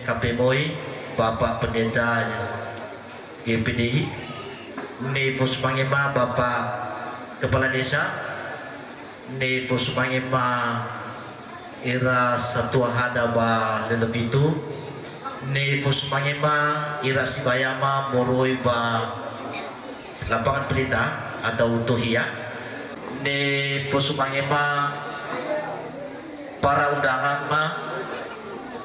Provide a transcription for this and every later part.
Ben KP Bapak Pendeta GPDI, Ni Pusmangema Bapak Kepala Desa, Ni Pusmangema Ira Satua Hadaba Lelebitu, Ni Pusmangema Ira Sibayama Moroi Ba Lapangan Pelita atau Tuhia, Ni Pusmangema para undangan ma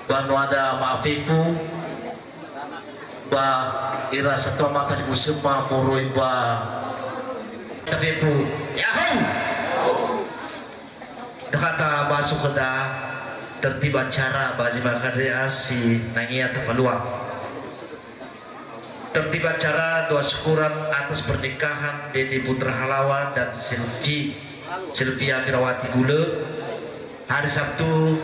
Banuada Maafifu ba Ira Satua Mata di Kusema Moroi Ba Maafifu Yahoo kata masuk ke tertib acara bagi makarya si nangia terpeluang tertib acara doa syukuran atas pernikahan Dedi Putra Halawa dan Sylvia Firawati Gule hari Sabtu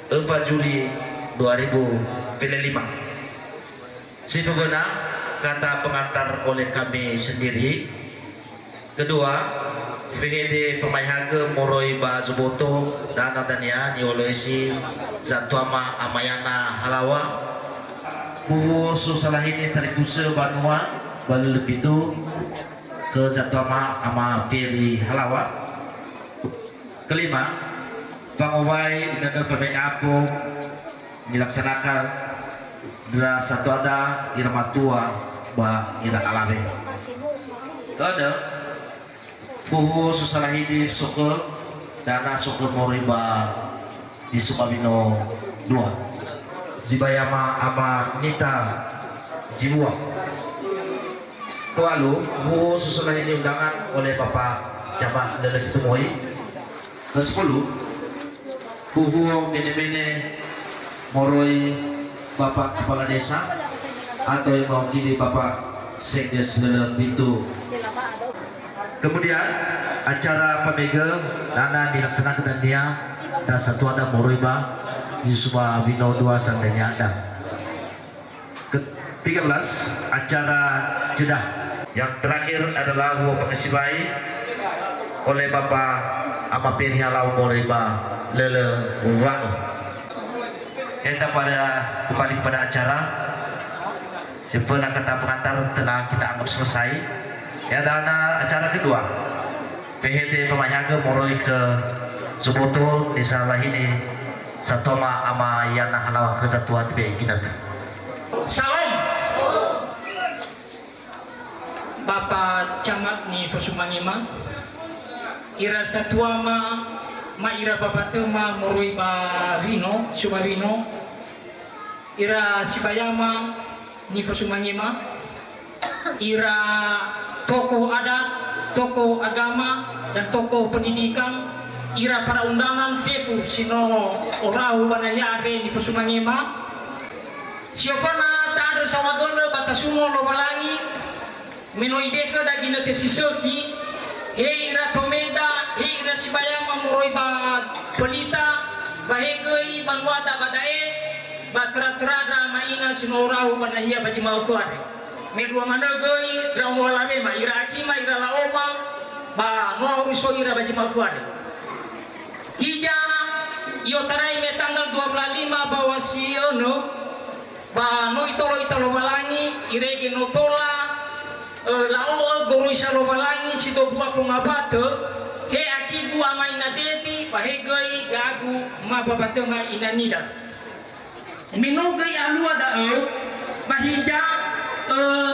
4 Juli 2005. Si pengguna kata pengantar oleh kami sendiri. Kedua, PGD Pemayaga Moroi Ba Zuboto dan Nadania Nioloesi Zatuama Amayana Halawa Buhu Susalah ini Tarikusa Banua Balelepitu ke Zatuama Ama Feri Halawa. Kelima, Pangawai Indonesia Pemeng Aku dilaksanakan Dra Satu Ada Irmatua Ba Ira Alame. Keada Buhu Susalahidi Suke Dana Suke Moriba di Sumabino 2 Zibayama Ama Nita Zibuah Kualu Buhu Susalahidi undangan oleh Bapak Cabang Lelaki Tumoi. Ke-10 Buhu Bene-Bene Moroi Bapak Kepala Desa atau yang mewakili Bapak Sekdes Lelaki itu. Kemudian acara pemega dana dilaksanakan dia dan satu ada Moroiba di Sumabino 2 sangdanya ada. Ke-13 acara jedah. Yang terakhir adalah huwa pengesibai oleh Bapak Amapiri Halau Moroiba Lele Urano. Kita kembali pada acara. Sebenarnya kata pengantar telah kita anggap selesai. Ya, dana acara kedua PHD Pemayaga Moroi ke Suboto di salah ini Satoma Ama Yana Halawa ke Zatua Tbe Kinat. Salam Bapak Camat ni Fasumangima Ira Satua ma Ira Bapak Tema Moroi Ba Vino Sumavino Ira Sibayama ni Fasumangima Ira tokoh adat, tokoh agama, dan tokoh pendidikan, ira para undangan fefu sino orahu banayare di Fasumangema. Siofana tak ada sawagolo batasumo lo balangi, menoideka dagina tesisoki, he ira tomeda, he ira Sibayama Moroiba Pelita, bahegei banwata badae, batra-trada maina sino orahu banahia baji mautuare. Medua managoi rau walame ma ira akima ira laoma ba no riso ira baji mafuade hija yo tarai me tanggal 25 bawa siono ba no itolo balangi irege no tola lao guru isa lo balangi sito buah fungabato he akigu ama ina dedi ba he goi gagu ma babate ma ina nida minogoi alua da bahija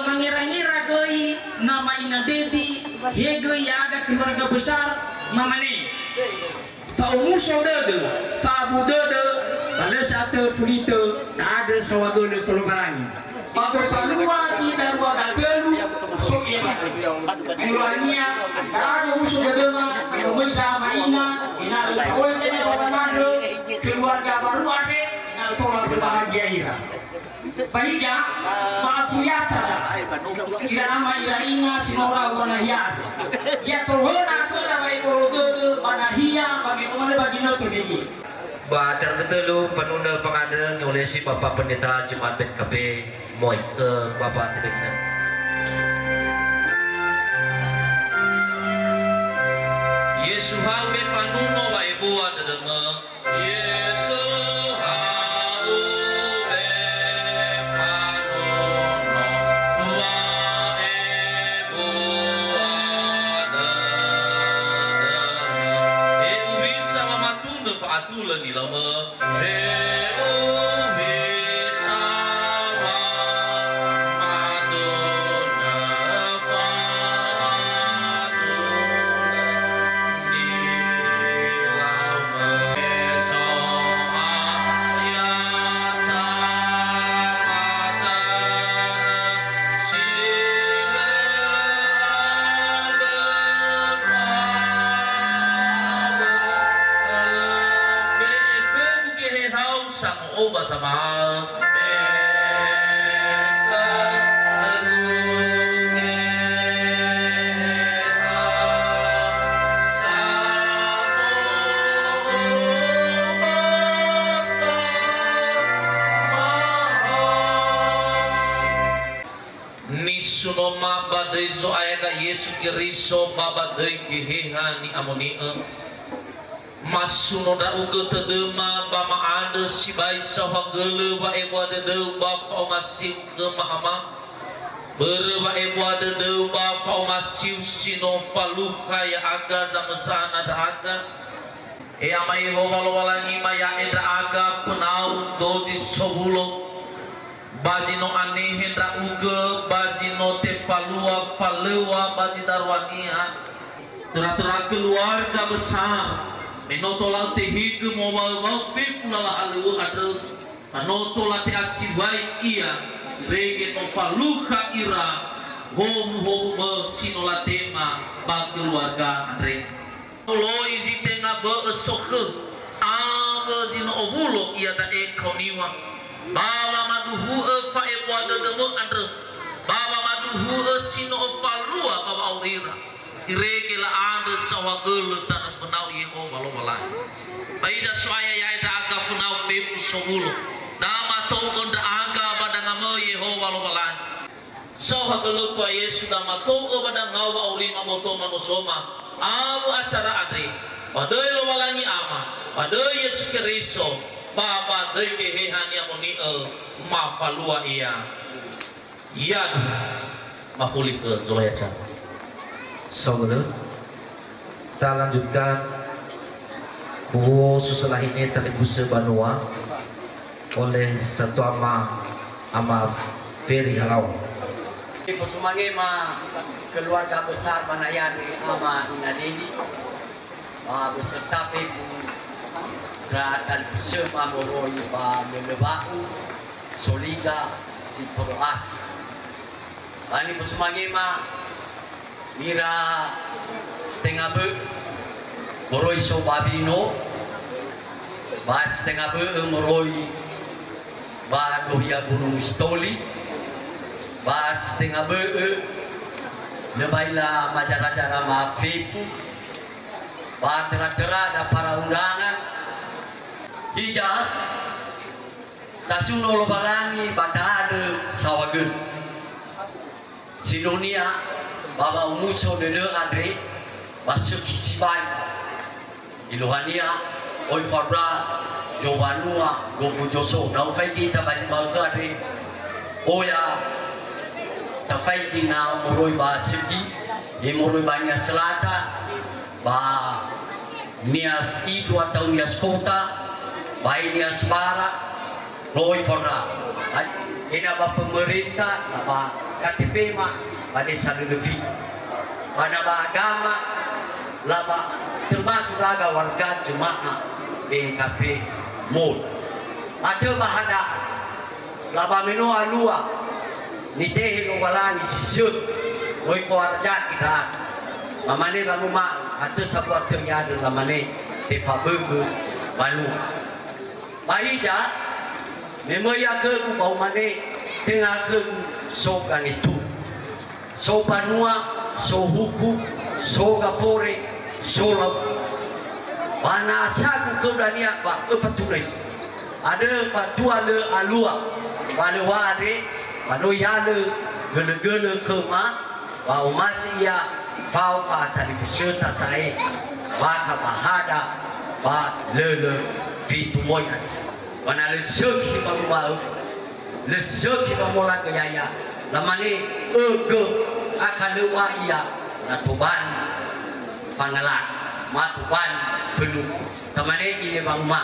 mengira-ngira goi nama ina dedi he goi ada keluarga besar mamane fa umuso dede fa abu dede pada satu furito ada sawagole tolobalangi pada palua di darwa gagelu so ina keluarnya ada musuh dede ma mereka maina ina oleh ini babado keluarga baru ada ngal tolak berbahagia ira Bahija, maafiyata ira ama ira ina sinora wanahia ya tohona kota baik korododo wanahia bagi pemane bagi noto begi Acara ketelu penunda pengada oleh si Bapak Pendeta Jemaat Ben KB Moi ke Bapak Tebekna. Yesu hal ben panuno wa ibu ada dengar Yesu hal ben sunoma badai zo ayaga Yesu Kiriso babadai geheha ni amonia masuno da uga tedema bama ada si bai sahagele wa ewa dede ba masih ke mahama berwa ewa dede ba masih sino faluka ya aga zamesana da aga amai walangi maya eda aga punau doji sobulo bazino aneh hendra uga bazino te falua falewa bazi darwania tera-tera keluarga besar menotola te hidu mawal wafif lala alu ada manotola te asibai ia rege no faluka ira hom sinola tema bag keluarga andre loi zitenga ba soke aba zino obulo ia ta ekoniwa baba maduhu fa ekwada demo andre baba maduhu sino falua baba aurira irege la ande sawagel tan penau yeho walo walai baida soaya ya ida aga penau pepu sobulo dama to onda aga badanga mo yeho walo walai sawagel kwa Yesu dama to badanga ngawa aurima moto manusoma awu acara adri padai lo walangi ama padai Yesu Kiriso baba dai kehehani amoni mafalua iya mahulik ke dolaya cara Saudara, kita lanjutkan buku setelah ini terlibat Banua oleh satu ama Ferry Halau. Ibu semangat keluarga besar Banayani ama Inadini beserta ibu gerakan bersama moroi melebaku soliga si peruas. Ini ibu semangat mira setengah moroi sobabino setengah moroi dohia gunung stoli bas tengah lebaila majara-jara maafifu tera-tera ada para undangan hijab tasuno lobalangi batade sawagen sidonia baba umuso dede adre basuk sibai ilohania oi fabra jowanua gofu joso na ufaidi tabaji malka adre oya tafai dina moroi ba segi moroi banyak selatan ba nias itu atau nias kota ba nias barat loi forra ina ba pemerintah ba KTP ma pada saludefi pada ba agama laba termasuk raga warga jemaah BKP mul ada bahada laba menu alua ni tehe no walangi sisut oi forja kita mamane ba muma atau sabwa ternyada mamane te fabegu balu baija memoria ke ku bau mane tengah ke sokan itu so banua so huku so gafore so lau bana saku keberanian ba fatulais ada fatua le alua bale wade Pano yale gele-gele kema wa umasia fau fa televisiota sai wa bahada wa lele fitu moya wana le soki ba mau le soki ba mola ke yaya lamane ege akan lewa iya na tuban pangalan matuban fenu tamane ini bang ma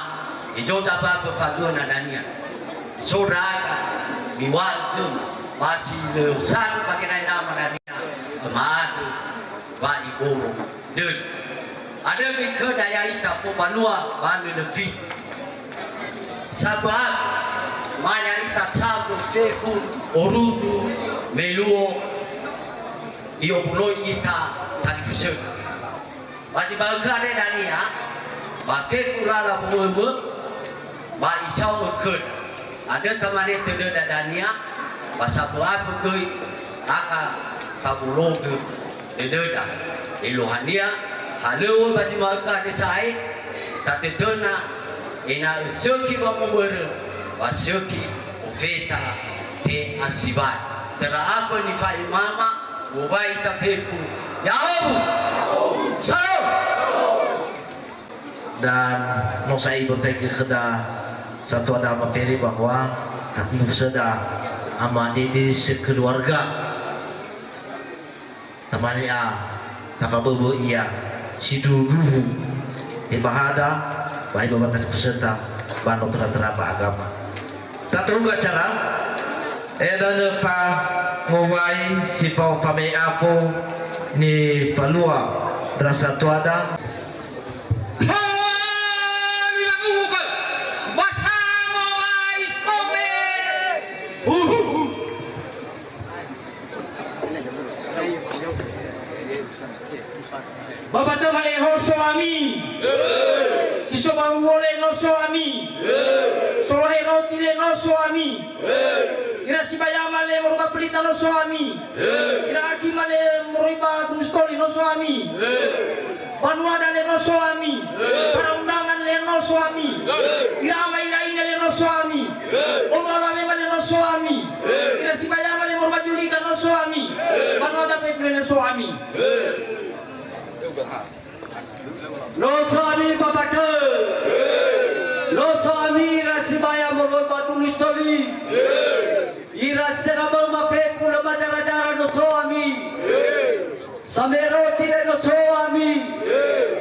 ijo taba ba fadu na dania saudara biwal masih lesan pakai nama dania kemadu ba ibu dan ada mikir daya ita po banua banu lefi sabab maya ita sabu cefu orudu meluo iyo buloi ita televisi masih bangga ada dania ba cefu lala buwe ba isau mekut ada teman itu ada dania bahasa buat betul aka kabulong ke deda iluhania halu baju mereka disai tapi dona ina suki bamuber wasuki ufeta te asibat Pera apa ni fai mama, buai ta feku. Jawab. Salam. Dan nung sa ibon tayo kada satu ada maperi bahwa kami sudah ama ini sekeluarga namanya nakabubu iya si dulu ibahada baik bapak tadi peserta bandung terapa agama tak tahu gak cara dan pa ngawai si pau pame ako ni palua rasa tu ada Bapak tu male hoso ami. Siso mawole no so ami. Solo hero tile no so ami. Ira si baya male moroba pelita no so ami. Ira aki male moroba gustoli no so ami. Banua dale no so ami. Para undangan le no so ami. Ira ama ira ina le no so ami. Ono male male no so ami. Ira si baya male moroba julika no so ami. Banua da fe no so ami. Lo suami bapak ke, lo suami rasibaya molol batu nistoli, iras tengah bermafe full macara-cara lo suami, samero tile lo suami,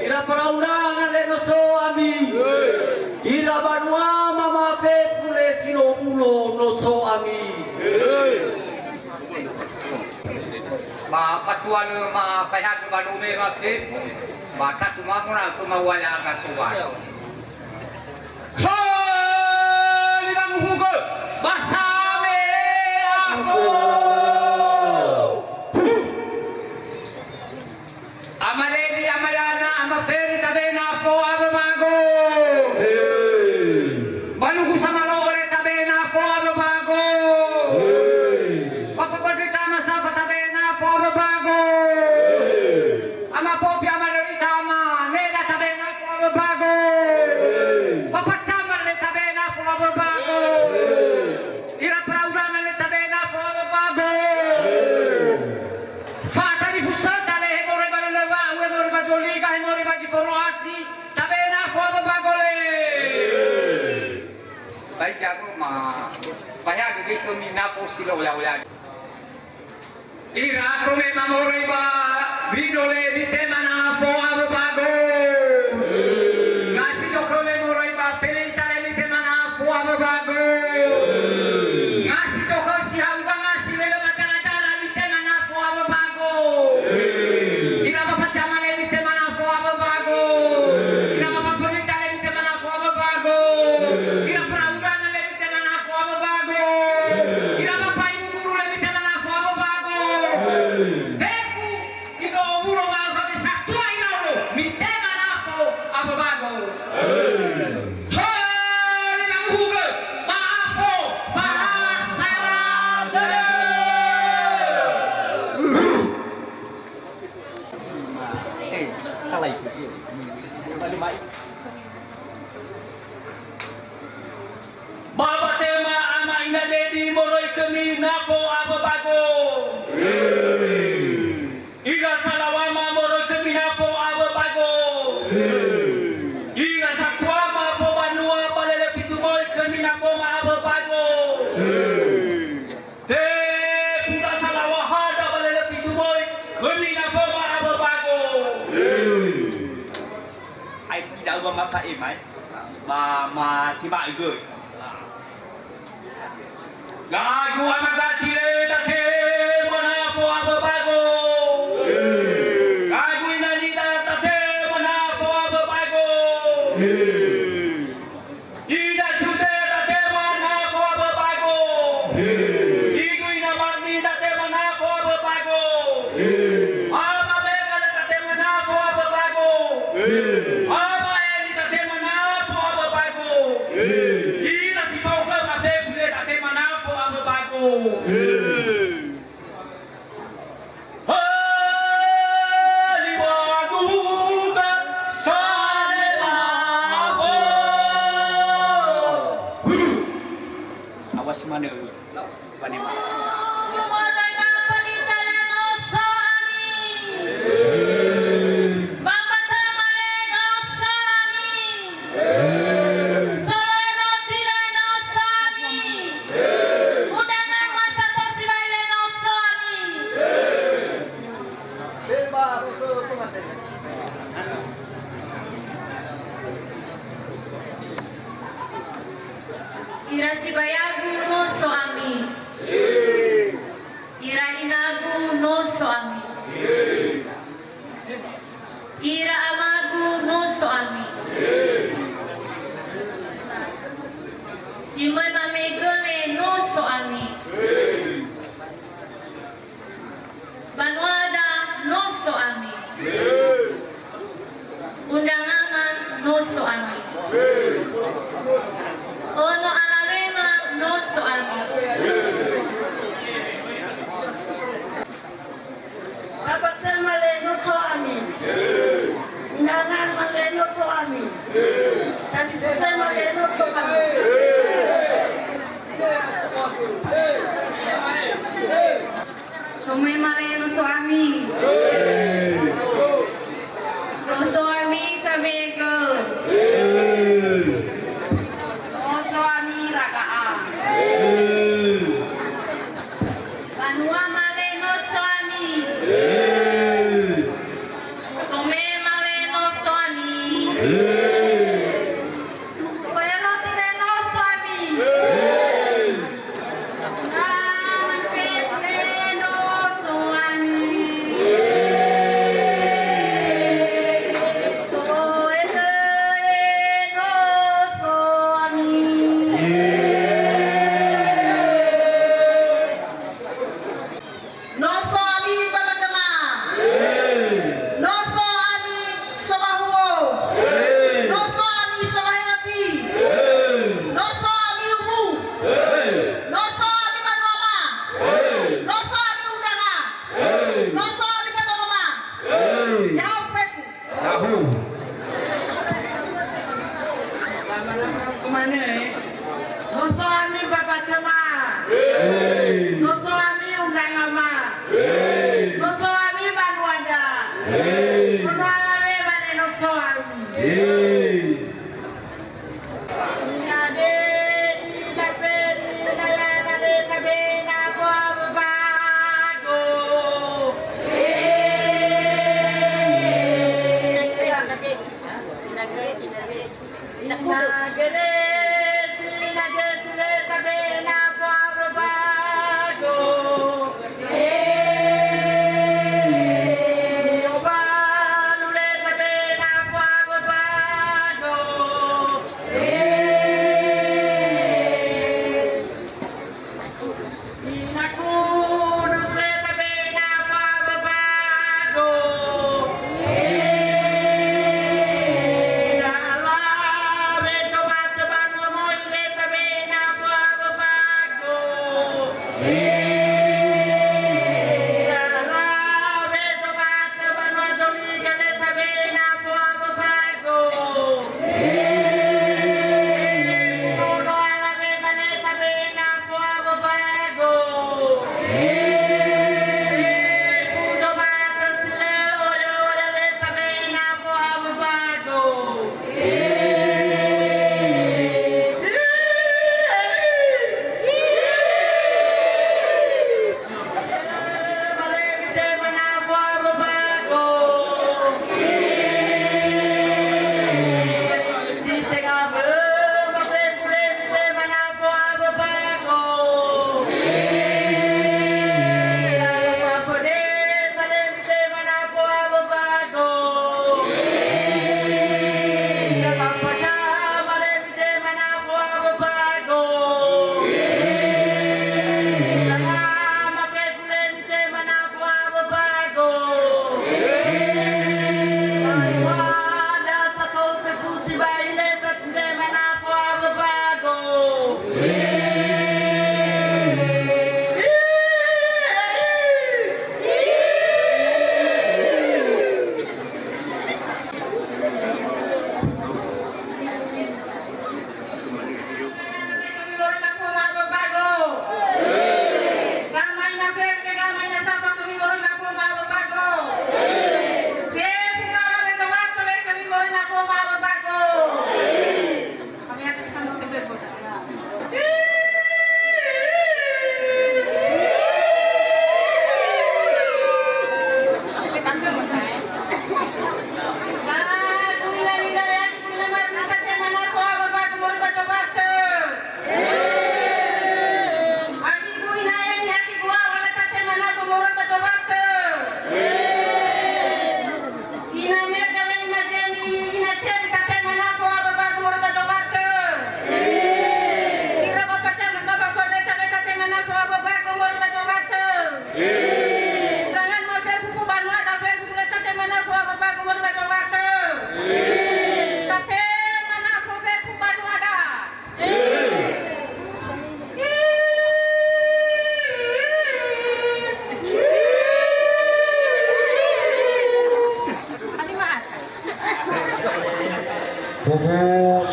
ira perundangan le lo suami, ira banua mama fe full silo pulo lo suami. Ma patuan ma pihak banume ma fefu ma tatu ma mona ko ma wala ka suwa ho ni bang hugo basame ako amaledi amayana amaferi tabena fo abago balugu samalo ore tabena fo abago papa paditana sa tabena fo abago ama popia maritama neda tabena fo abago papa chama le tabena fo abago ira praudana le tabena fo abago fata di fusata le more baleva we more bajoliga e more baji foroasi tabena fo abago le baik jago ma paya gede kemina posilo ya ira come mamoreba vidole bitemana fo abago ngasi dokole moreba pelita le bitemana fo abago ngasi dokosi hauga ngasi le matana bitemana fo abago ira bapa chama le bitemana fo abago ira bapa pelita le bitemana fo abago ira praudana le bitemana fo abago ira bapa ibu guru le bitemana fo abago Veku ino uro ma ko sa tua ino mi tema na fo abago Hoi na hugo ma fo fa sarade kalai Baba tema ama ina dedi moroi kemi na fo abago Iga salawama moroi kemi na fo abago Iga sakwama fo banua palele pitumoi kemi na fo abago Te puta salawahada palele pitumoi kemi na fo abago Ai tidak gua maka imai ma tiba igoi Lagu amagati le tate mana fo abago Lagu inanita tate mana fo abago Ida chute tate mana fo abago Igu ina marni tate mana fo abago Ama bega tate mana fo abago Ama eli tate mana fo abago Ida si pau ka tate fule tate mana fo abago Awas mana? Panema. Ira sibayagu no so ami. Ira inagu no so ami. Ira amagu no so ami. Simoy mamegole no so ami. Banwada no so ami. Undangaman no so ami. Ono alarema no so ami. Kapatid mali no so ami. Undangan mali no so ami. Tadi saya mali no so ami. Tumay mali no so ami. No so ami sabi ko. Banua male no soani. Tome male no soani. Pero tile no soani. Nante no soani.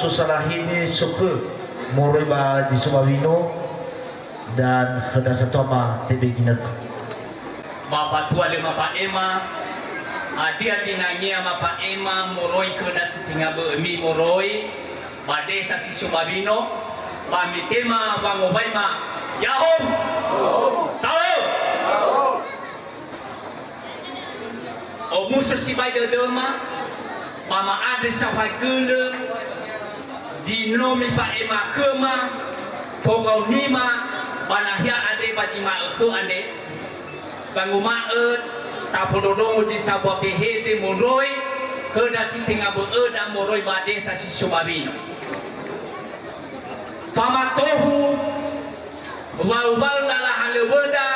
susalahini suka moroi ba di Sumawino dan heda satoma tebe ginatu. Bapak tua le Bapak Ema dia tinangia Bapak Ema moroi heda setinga mi moroi ba desa si Sumawino ba mitema ba ngobaima yahom sawo o musa si bai de dema mama ada sawai gele jino mi Pak Ema kema fogau nima banahya ade bajima ke ande banguma ta pododong uji sabwa pehete moroi heda sintinga bo da moroi bade sa si Sumawino famatohu wal lala haleweda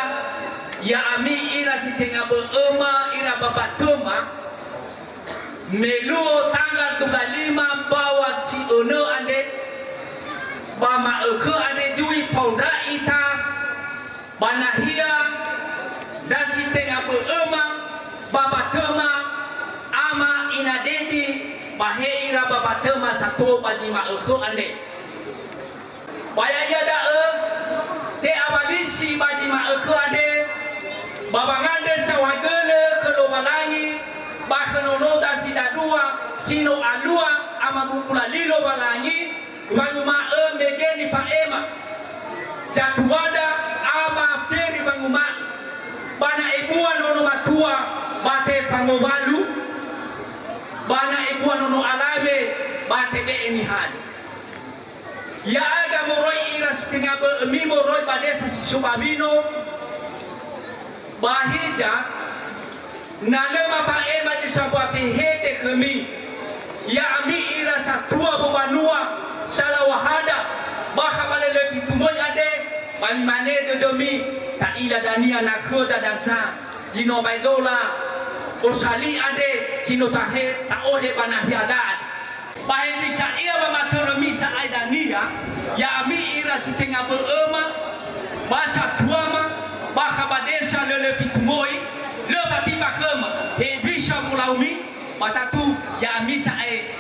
ya ami ira sintinga bo ira babatuma meluo tanggal 25 bawa si ono ande bama ke ande jui pauda ita banahia dasi tengah beema baba tema ama ina dedi bahe ira baba tema satu bajima ke ande bayaya da te abalisi bajima ke ande baba ngande sawagele kelobalangi bakanono dasi dadua sino alua ama bukula lilo balangi banguma megeni Pak Ema jatuada ama feri banguma bana ibua nono matua bate pangobalu bana ibua nono alave bate be enihan ya aga moroi iras tinga mi moroi badesa si Sumawino bahija nalema Pak Ema di sabwa hete kemi ya ami ira satua bobanua salah wahada baka balele fitumoy ade bani mane de domi ta ila dania na khoda dasa jino baidola osali ade sino tahe ta ohe banahiadan bahe bisa ia bamatoro misa aidania ya ami ira sitenga beema basa tuama baka badesa lele fitumoy le batiba kema he bisa mulaumi batatu ya ami sa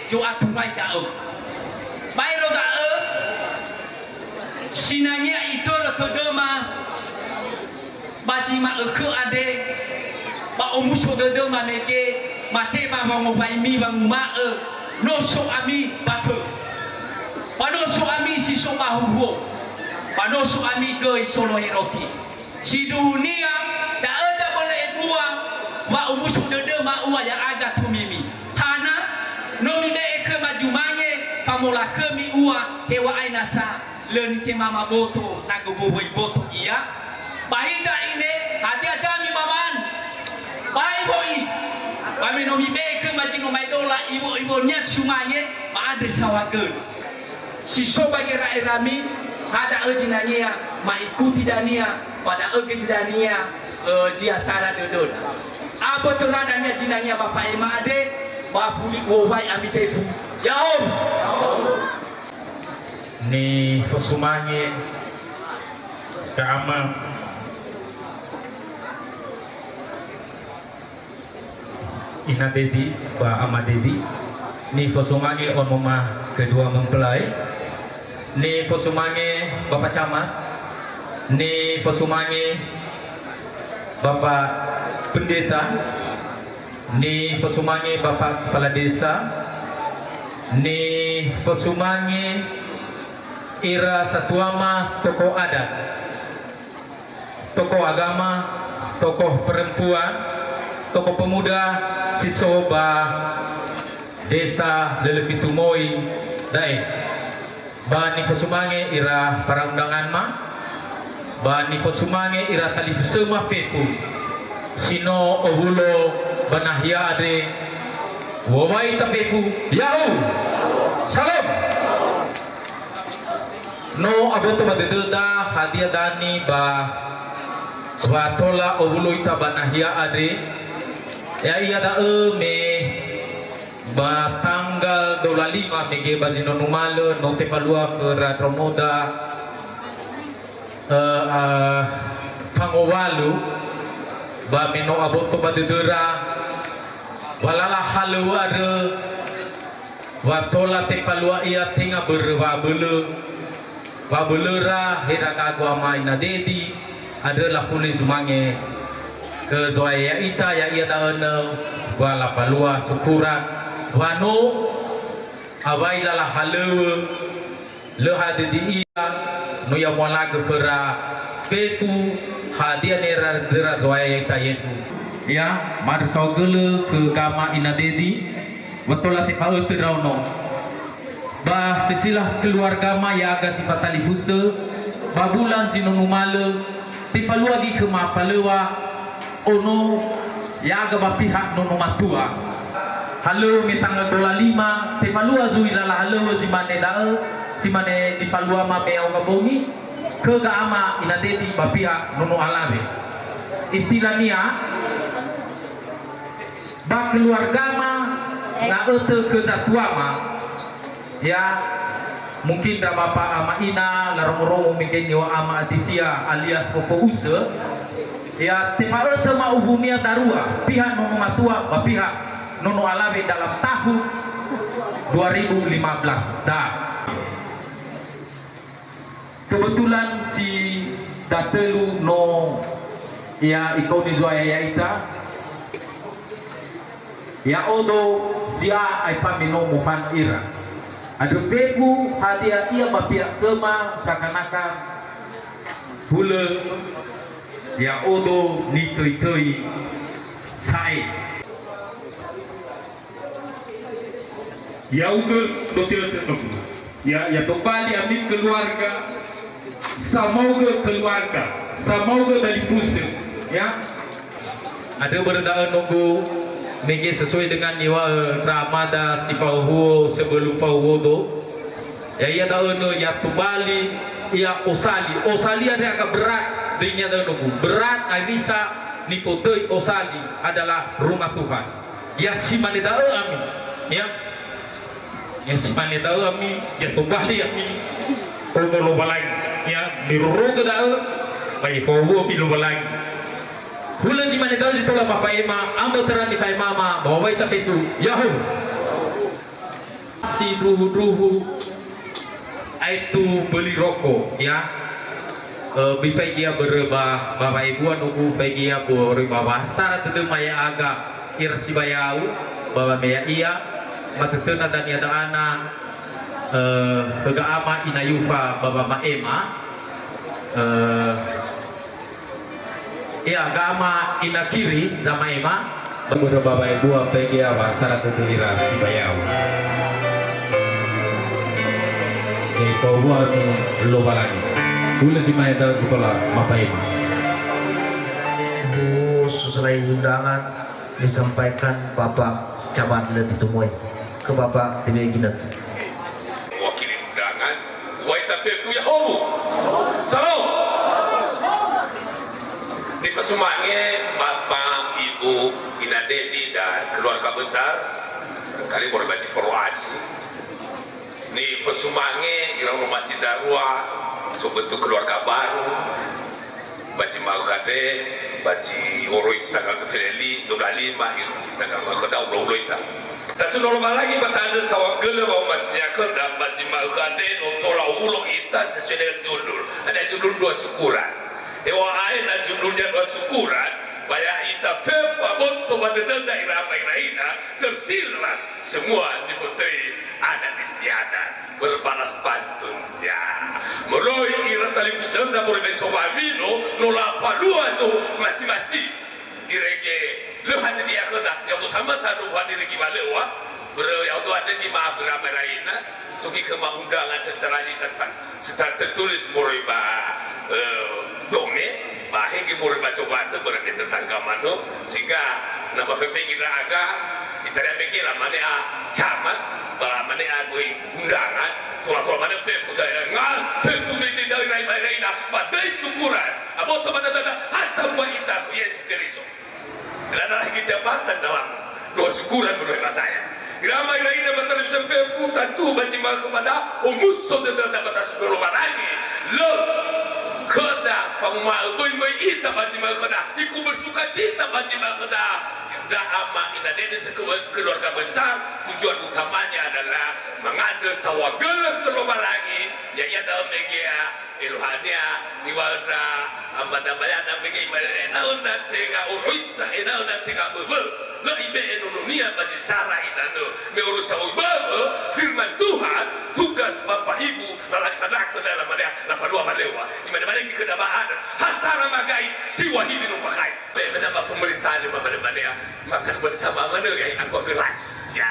jo aturai dao bairo da sinanya itu kedema bajima ke ade ba omuso kedema meke mate ba ngobaimi bang ma no so ami bake pano so ami si so bahuwo pano so ami ke solo eroki si dunia da ada boleh buang ba omuso kedema uwa yang ada tumimi hana no mide ke majumanye pamola kemi uwa hewa ainasa learn ke mama boto nago boy boto iya bahida ini hati ajami maman bai boy kami no mide ke majino maidola ibu-ibunya sumanye ma ada sawageun si soba gira irami ada ejinania ma ikuti dania pada egi dania dia sara dodon apa tu nadanya jinanya Bapak Ema ade bafuli wowai amitefu yaom ni fosumange kama ina dedi ba ama dedi ni fosumange onoma kedua mempelai ni fosumange Bapak Camat ni fosumange Bapak Pendeta ni fosumange Bapak Kepala Desa ni fosumange ira satuama tokoh adat, tokoh agama, tokoh perempuan, tokoh pemuda, sisoba desa Lelepitumoi dae. Bani fosumange ira para undangan ma, bani fosumange ira tali semua pepu, sino ohulo banahya ade, wawai tapepu, yahu, salam. No aboto badededa hadia dani ba watola obulo ita banahia ade ya iya da me ba tanggal 25 mege bazino numalo no te palua ke radromoda pangowalu ba meno aboto badedera walala halu ade watola te palua ia tinga berwa belera heda kagua mai na dedi adalah puli zumange ke zoaya ita ya ia taana wala palua syukuran wano awaila la halewe le hadidi ia no ya mola ke pera petu hadia nera dera zoaya ita Yesu ya mar sogele ke gama ina dedi betul lah tipa eutu rauno bah sisilah keluarga maya aga sifat talifuse babulan sinunu male tipa luagi ke mapalewa ono ya aga bapihak nono matua halo mitanga dola 5 tipa lua zuila la halo simane dae simane tipa lua ma meo ngabongi ke gaama ina dedi bapihak nono alawe istilahnya bah keluarga ma na ete kesatuama ya mungkin dah bapa ama ina larong-rong mungkin nyawa ama atisia alias poko use ya tipa ete ma ubumia darua pihak nono matua pihak nono alawi dalam tahun 2015 dah kebetulan si datelu no ya ikoni zoaya ya ita ya odo sia ai pamino mufan ira adu peku hadiah ia bapia kema sakanakan hule ya odo nitoi sai ya udah totil ya topali amin keluarga semoga keluarga semoga dari pusat ya ada berdaan nunggu Mungkin sesuai dengan niwa ramada si pauhu sebelum pauhu ya ia tahu ya tubali ya osali ada agak berat dinya tahu berat bisa nipotoi osali adalah rumah Tuhan ya si mani tahu amin ya si mani tahu amin ya tubali amin kalau balai ya biru ke tahu bayi pauhu biru balai Hula si manitaw si tula papaima ambo terani kay mama baway tapitu yahu si duhu ay tu beli rokok ya bifay dia berubah bapak ibu anuku bifay dia berubah syarat itu maya aga irsi bayau bawa maya iya matutuna dan ada anak kegaama inayufa bapak maema ya agama inakiri sama ema beberapa bapak ibu apa dia wasara tutuira si bayau jadi kau buat lo balani boleh si maeda sekolah apa ema sesuai undangan disampaikan Bapak Camat le ditemui ke Bapak TV Ginat wakil undangan waita pefu ya hobu salam di Pesumange Bapak Ibu Ina Dedi dan keluarga besar kali berbagi forwasi di Pesumange irang masih darua sebetul keluarga baru baci magade baci oroi tanggal kefeli 25 tanggal kedau loita tak normal lagi batanda sawak gele bawa masnya kedap baci magade notola ulo ita sesuai dengan judul ada judul 2 syukuran Ewa air na judulnya bersyukuran Baya ita fefa bonto badedenda iraina tersirat semua di putri adat istiadat berbalas pantun ya meroi ira televisi na boleh sobavino nola palua tu masing-masing direge lehan dia kedak yang sama satu hadir di balewa bro yang tu ada di maaf ramai-raina suki kemangundangan secara lisan secara tertulis meroi dome bahe ki mur baca batu berarti tetangga mano sehingga nama pepengin aga kita mikir mana camat bara mana gue undangan tua mana fefu dari ngal fefu di dari lain-lain badai syukuran abot teman asal buat kita Yesus Kristus dan lagi jabatan dalam doa syukuran menurut saya ramai lain betul bisa fefu tentu bagi kepada umus saudara dapat sebelum lagi lo Keda pamma boy ita bajima keda iku bersuka cita bajima keda da ama ina dede keluarga besar tujuan utamanya adalah mengada sawagala keluar lagi ya ia dalam megia iluhania diwalda amada bayana bagi ina unda tega urusa ina unda tega bubul lo ibe dunia bagi sara itanu meurus bubul firman Tuhan tugas bapak ibu melaksanakan dalam dia lapadua malewa di mana lagi kedabaan hasara magai siwa hidup nufakai menambah pemerintahan di mana makan bersama mana yang aku gelas ya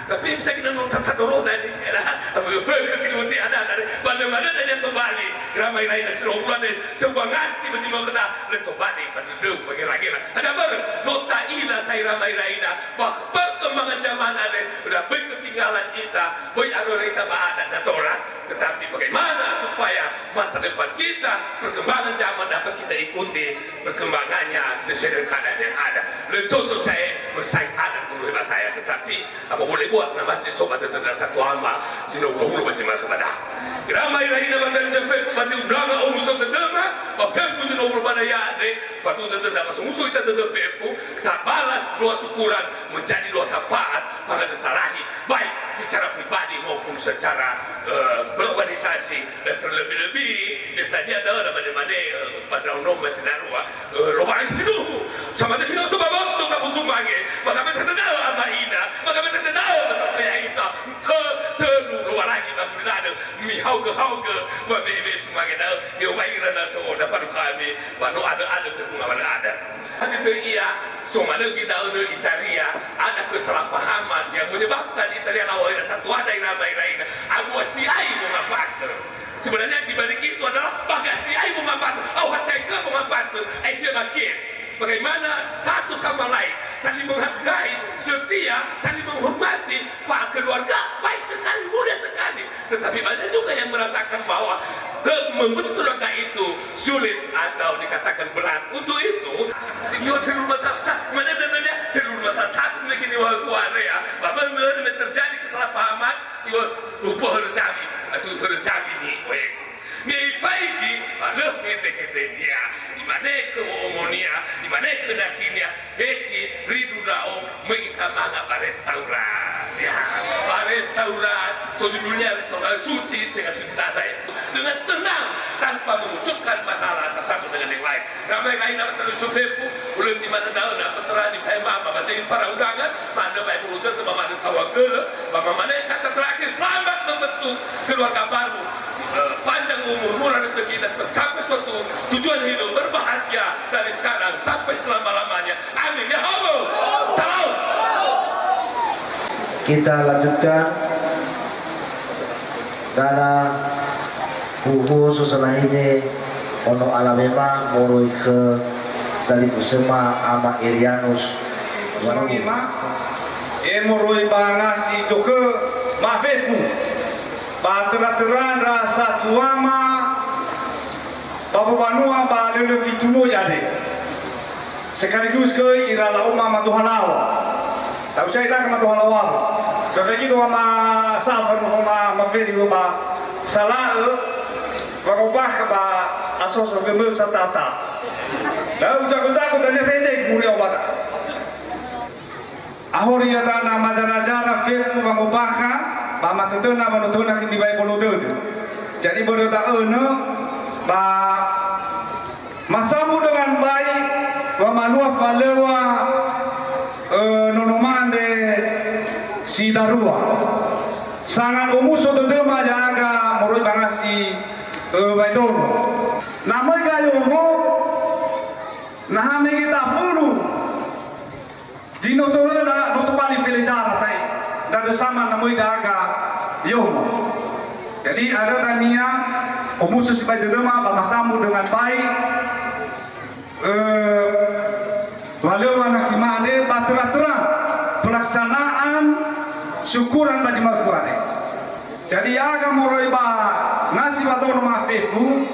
tapi bisa kita nonton tadoro tadi apa berkekiluti ada dari mana-mana dan yang terbalik ramai lain serombongan dan sebuah ngasih bagi mau kena dan terbalik pada duduk bagi lagi ada ber nota ila saya ramai lain bah perkembangan zaman ada sudah ketinggalan kita boy arwah kita ada datoran tetapi bagaimana supaya masa depan kita perkembangan zaman dapat kita ikuti perkembangannya sesuai dengan keadaan yang ada dan contoh saya bersaing ada dulu hebat saya tetapi apa boleh buat nama si sobat tetap satu ama sino bulu macam kepada ramai lain dalam dari jefef mati udara musuh tetama bafef sino bulu pada ya ade fatu tetap musuh kita tetap fefu tak balas doa syukuran menjadi doa syafaat pada kesalahan baik secara pribadi maupun secara berorganisasi dan terlebih-lebih biasanya ada mana-mana pada umum masih darua lubang situ sama dengan sebab waktu kamu sumbangnya maka kita tahu apa ina maka kita tahu sampai yang kita terlalu lagi bangun ada mihau ke membeli sumbangnya tahu dia wairan nasi dapat kami baru ada kesungawan ada itu iya semua kita ada Italia ada kesalahpahaman yang menyebabkan Italia awal satu ada yang ramai lain aku siai memapatu sebenarnya di balik itu adalah bagasi ai memapatu saya ke memapatu dia bagian bagaimana satu sama lain saling menghargai setia saling menghormati pak keluarga baik sekali mudah sekali tetapi banyak juga yang merasakan bahwa membentuk keluarga itu sulit atau dikatakan berat untuk itu yo terlalu besar mana sebenarnya terlalu besar satu begini warga ya bapak terjadi kesalahpahaman yo lupa terjadi atau terjadi nih ni faidi alah kete dia di mana ke omonia di mana ke dakinia heki ridu dao mengitamana restauran ya restauran so di dunia restoran suci dengan cerita saya dengan tenang tanpa mengucapkan masalah tersatu dengan yang lain ramai lain dapat terus supefu ulun di mana tahu dapat terang di pema apa jadi para undangan mana baik urusan sama mana sawagel mana kata terakhir selamat membentuk keluarga baru panjang umur murah rezeki dan tercapai suatu tujuan hidup berbahagia dari sekarang sampai selama-lamanya amin ya Allah salam kita lanjutkan karena buku setelah ini ono alamema moroi ke dari kusema ama Irianus Warima moroi bangasi joke mafefu Batera-teran rasa tuama Bapa Banua ba lele fitumo yade sekaligus ke irala umma matuhalau tahu saya tak matuhalau kafeki do ma safar mo ma mafedi ba salah ba ubah ba asos gemel satata tahu jago-jago tanya pendek muri obat ahori ya dana madara-jara fefu ba ubahka Mama tentu nama nutuna kini baik bolu tu. Jadi bodoh tak ba masamu dengan baik, wa manua falewa nonomande si darua. Sangat umuso dedema jaga moroi bangasi baidon. Namai gayo mo nahame kita fulu. Di notona notobali filejara saya. Dan bersama namanya daga yom. Jadi ada tania umusu sebagai dema bahasamu dengan baik. Walau anak imane batera-tera pelaksanaan syukuran bagi makware. Jadi aga moroi ba nasi baton mafefu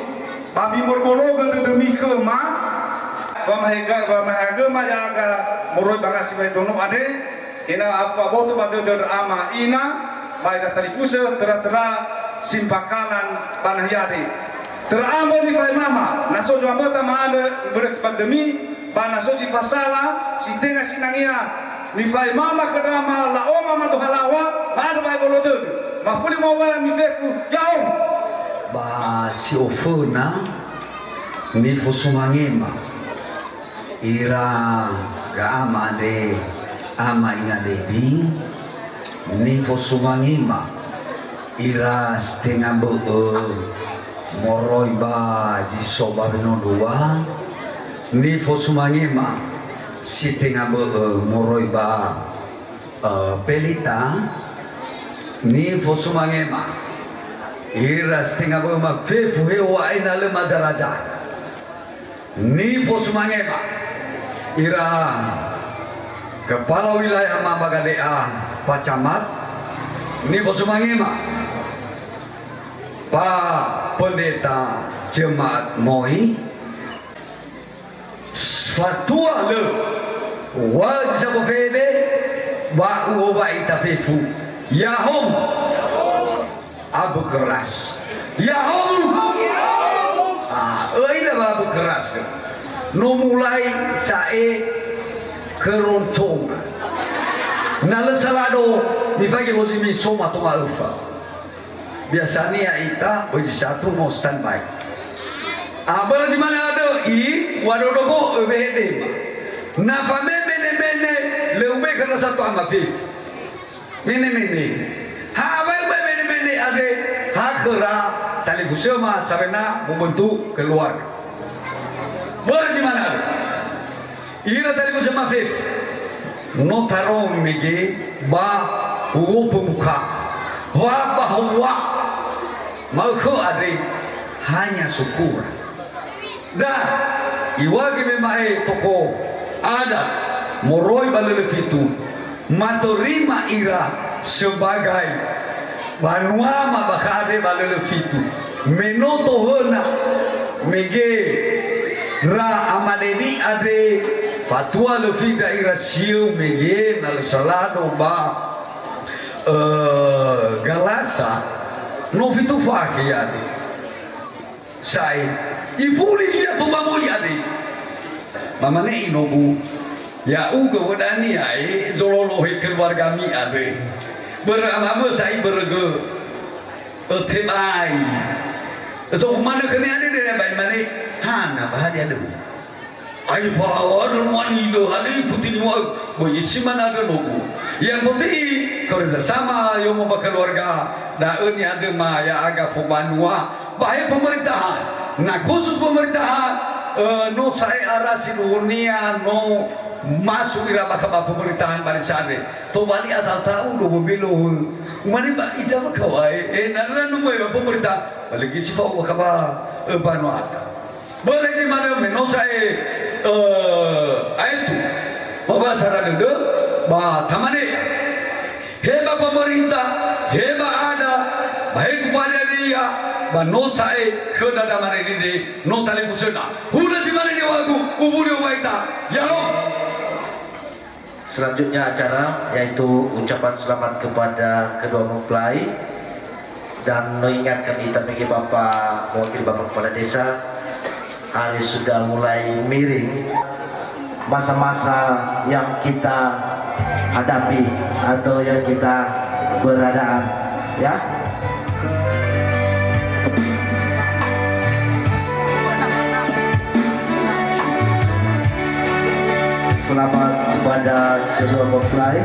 babi morbologa demi kema bamahaga majaga moroi bangasi baitono ade ina apa botu batu der ama ina baik dari pusat tera-tera simpakalan panahyadi Teramo di fai mama, naso jo ambota maada ber pandemi, ba naso di fasala, si tenga sinangia, ni fai mama kedama la oma ma to halawa, ba bai bolodo. Ma fuli mo wala mi feku, yaom. Ba si ofuna ni fusumangema. Ira gama de ama ina debi ni fusumangema. Ira setengah moroi ba jisoba beno dua ni fosumangema setengah moroi ba pelita ni fosumangema ira setengah ma fefu hewa ina le majaraja ni fosumangema ira kepala wilayah Mabagadea Pak Camat ni fosumangema Pak Pendeta Jemaat Moi Fatua le wajib fede ba uba itafefu yahum abu keras yahum ila abu keras no mulai sae keroncong nala salado difagi lozimi soma to alfa biasanya ita uji satu mau standby. Abang di mana ada wadodogo ebede. Nafa mene leube kena satu amafif. Mene. Ha abang mene ada hakera tali kusema sabena membentuk keluarga. Abang di mana ada? Ira tali kusema fif. No tarong mege ba ugo pemuka. Wa bahwa Malko adri hanya syukur. Dan iwagi memang toko ada moroi balelefitu matorima ira sebagai banuama bakade balelefitu menoto hona mege ra amadeni ade fatwa lefida ira siu mege nal salado ba galasa no fitu faki yadi sai ifuli sia tu bangu yadi mama ne inobu ya uga wadani ai zololo he keluarga mi ade beramama sai berge tebai so mana kene ade de bai mane hana bahari ade ai bawa rumani do hali putin mo boyisi mana ada nobu yang penting kerjasama yang mau keluarga daun yang ada maya agak fubanua baik pemerintahan nah khusus pemerintahan no saya arasi dunia no masuk ira bakal pemerintahan barisane to bali atau tahu do mobilu mari ba ijama kawai nana no mai pemerintah balik isi bawa kaba banua boleh di mana no saya itu bawa saran itu ba tamane heba pemerintah heba ada baik kepada dia ba no sae kena damare ini no tali fusena udah di mana dia wagu uburi waita ya Selanjutnya acara yaitu ucapan selamat kepada kedua mempelai dan mengingatkan kita bagi Bapak Wakil Bapak Kepala Desa hari sudah mulai miring masa-masa yang kita hadapi atau yang kita beradaan ya. Selamat kepada kedua mempelai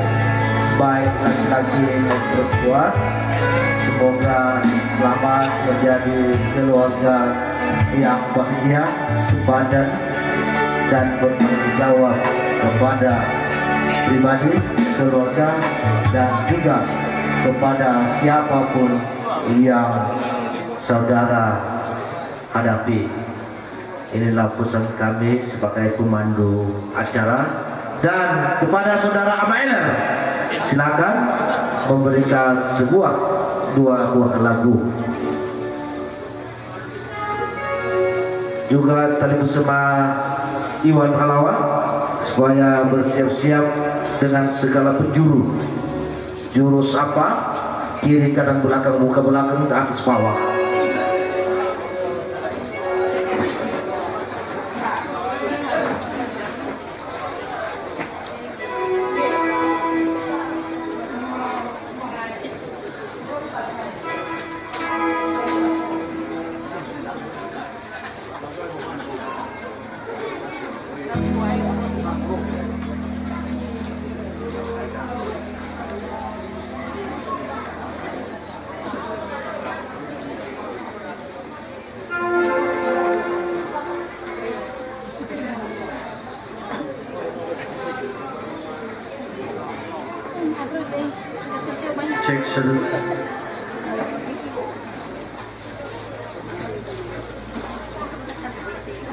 baik laki-laki dan perempuan, semoga selamat menjadi keluarga yang bahagia, sepadan dan bertanggung jawab kepada pribadi, keluarga dan juga kepada siapapun yang saudara hadapi. Inilah pesan kami sebagai pemandu acara dan kepada saudara Amailer silakan memberikan dua buah lagu. Juga tali bersama Iwan Halawan supaya bersiap-siap dengan segala penjuru. Jurus apa? Kiri kanan belakang muka belakang ke atas bawah. cek sedut.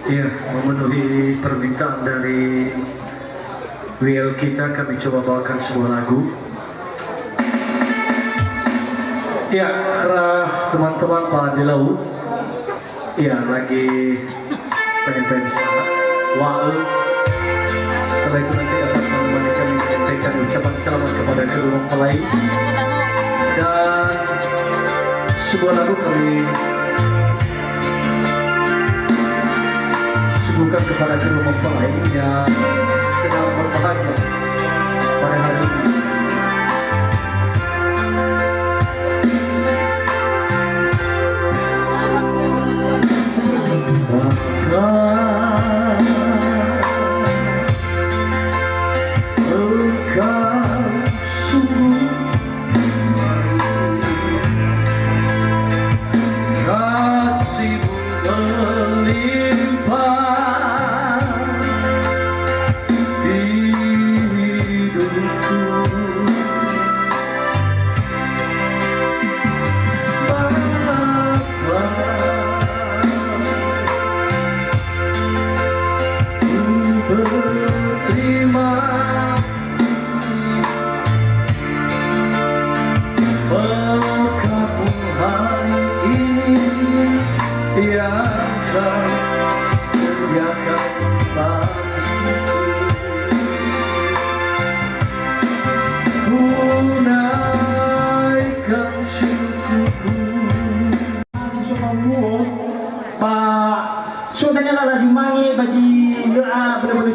Ya, memenuhi permintaan dari WL kita, kami coba bawakan sebuah lagu. Ya, karena teman-teman Pak di laut, ya lagi pengen sana. Wah, setelah itu nanti dapat menemani kami menyampaikan ucapan selamat kepada kedua mempelai dan sebuah lagu kami suguhkan kepada kedua mempelai yang sedang berbahagia pada hari ini.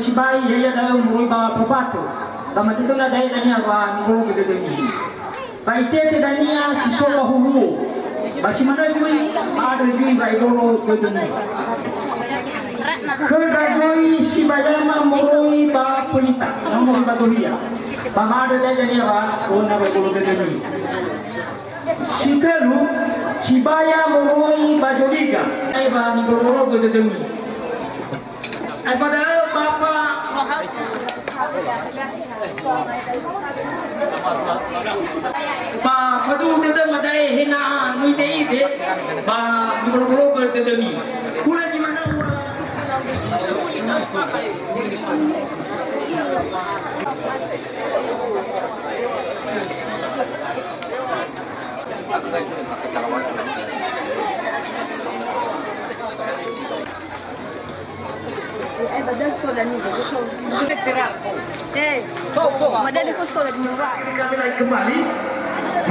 Sibai ya dalam merubah pepatu. Kama itu na daya dania wa minggu gitu ni. Baik itu dania siswa hulu. Basi mana itu ada juga baik dulu gitu ni. Kerajaan Sibai ma merui ba pelita, nomor baturia. Bama ada daya dania wa ona baik dulu gitu ni. Sikalu Sibaya merui ba jodiga. Ai ba minggu dulu gitu ni. Pada Bapak Pak Fadu tetap madai hina nuite ide Pak guru berdemi pula di mana Kami kembali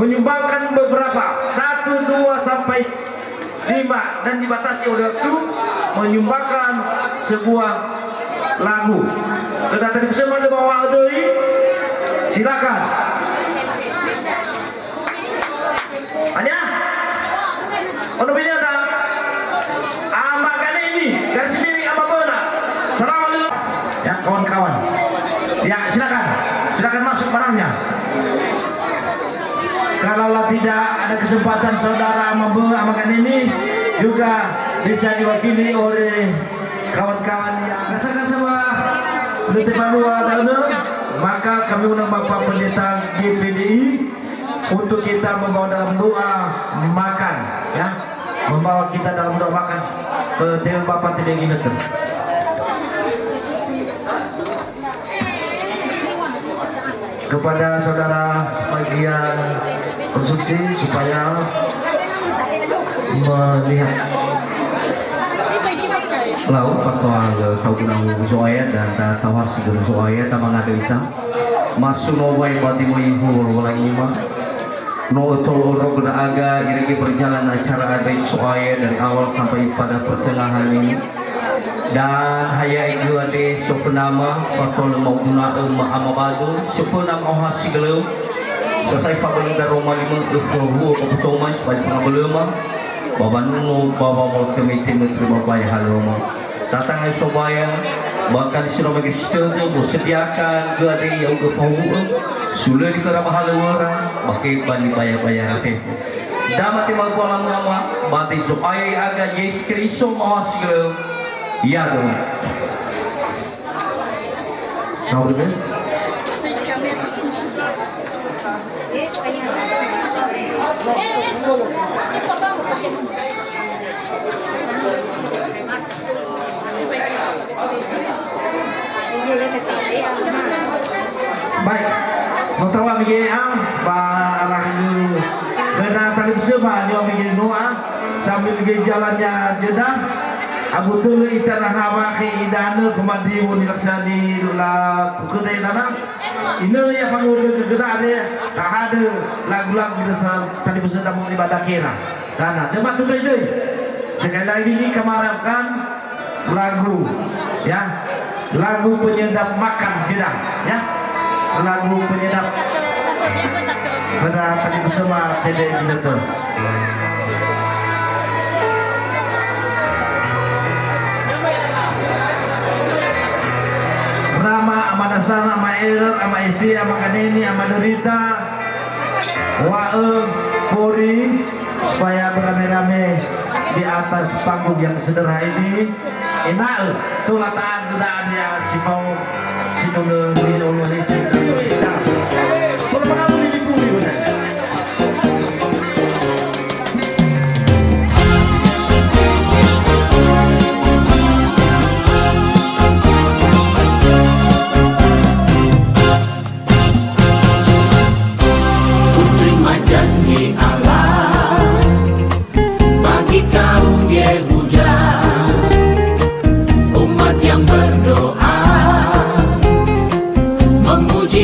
menyumbangkan beberapa 1, 2 sampai 5 dan dibatasi oleh waktu menyumbangkan sebuah lagu. Sudah tadi bersama ada bawa adoi, silakan. Ada? Ono punya tak? Amak kali ini dan sendiri apa pernah? Assalamualaikum. Ya kawan-kawan. Ya silakan masuk barangnya. Kalaulah tidak ada kesempatan saudara amakan ini juga bisa diwakili oleh kawan-kawan yang rasakan sama Depan maka kami undang Bapak Pendeta GPDI untuk kita membawa dalam doa makan, ya, membawa kita dalam doa makan dengan Bapak tidak ingin itu. Kepada saudara bagian konsumsi supaya melihat laut atau tahu kenal soaya dan tahu hasil soaya tamang ada isang masuk nawai bati mo ihur wala ima no tol oro guna aga irigi perjalanan acara ada soaya dari awal sampai pada pertengahan ini dan haya itu ada sopenama atau mau guna amabado sopenama hasil selesai pabalik dari Roma 5 ke keputusan sebagai pengabelema Baba Nuno, Baba mau kemiti menteri Bapak yang haloma datang ay sobaya bahkan sino mag-studio mo sediakan gadi yang kepahuan sulit di kera bahalawara bakit banibaya-baya natin dapat magpalang nama bati supaya aga Yesus Kristo mawasiglo yado saudara Baik, mengtawa bagi barang kena tali bersama dia bagi doa sambil bagi jalannya Jeddah. Abu Tulu itana hawa ke idana kemadi woni laksani la kukedai nana. Ini yang panggul gegera dia tak ada lagu-lagu tali bersama dalam ibadah kira. Karena debat tu deh. Sekali lagi ini kemarapkan lagu ya. Lagu penyedap makan Jeddah ya. Lagu penyedap pada tadi bersama TD Binatang. Rama amanasana ama erer ama istri ama kanini ama derita wae pori supaya beramai-ramai di atas panggung yang sederhana ini enak tulataan gedaan ya si mau si nuna Indonesia kalau mengamu di bumi benar. Putri majangi Allah bagi kaum Yehuda, umat yang berdoa memuji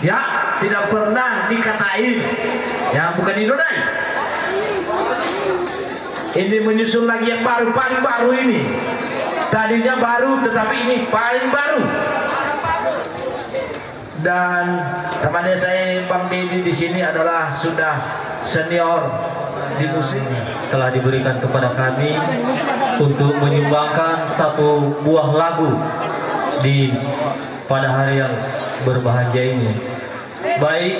ya tidak pernah dikatain, ya bukan Inodai. Ini menyusul lagi yang baru, paling baru ini. Tadinya baru, tetapi ini paling baru. Dan temannya saya Bang Didi di sini adalah sudah senior di musik. Telah diberikan kepada kami untuk menyumbangkan satu buah lagu di pada hari yang berbahagia ini. Baik,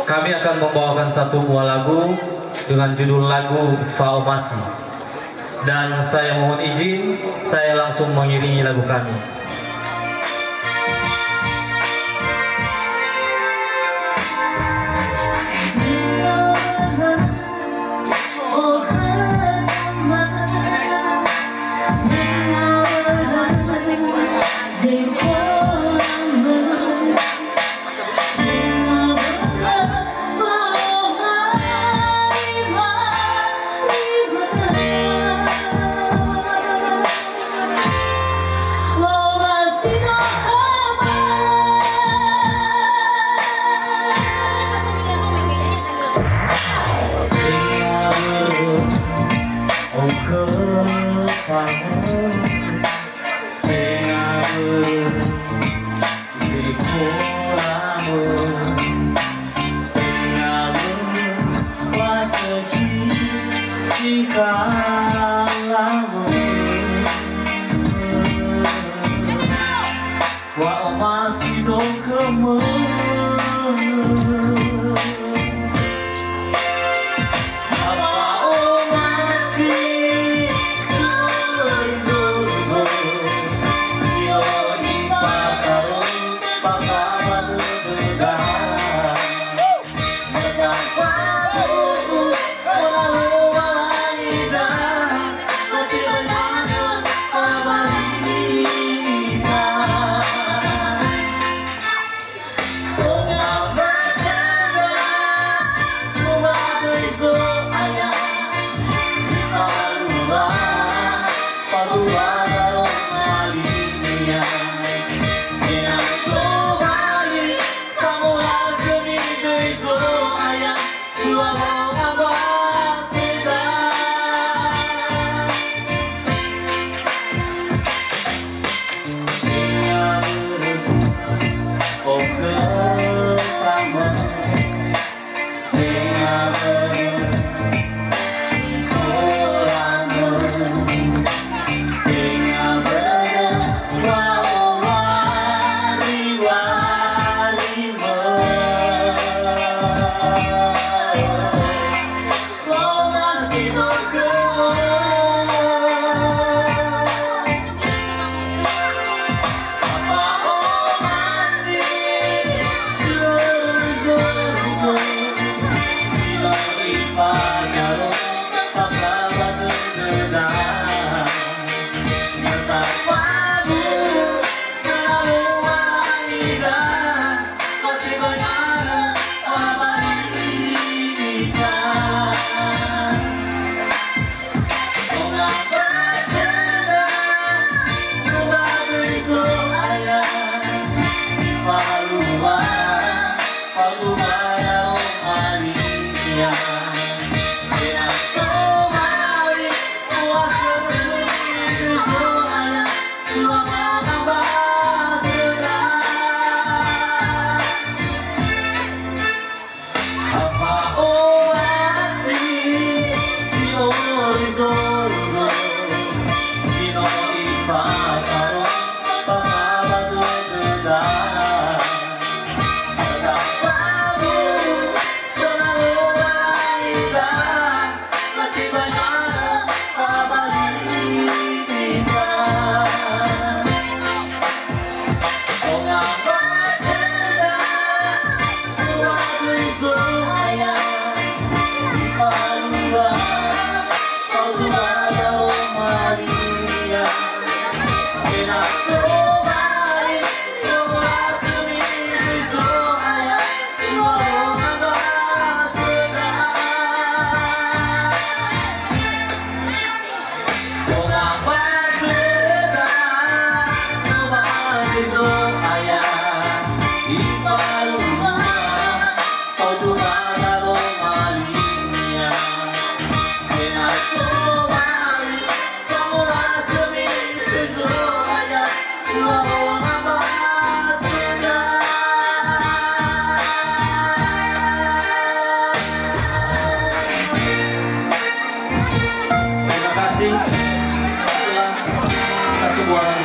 kami akan membawakan satu buah lagu dengan judul lagu Faomasi. Dan saya mohon izin, saya langsung mengiringi lagu kami.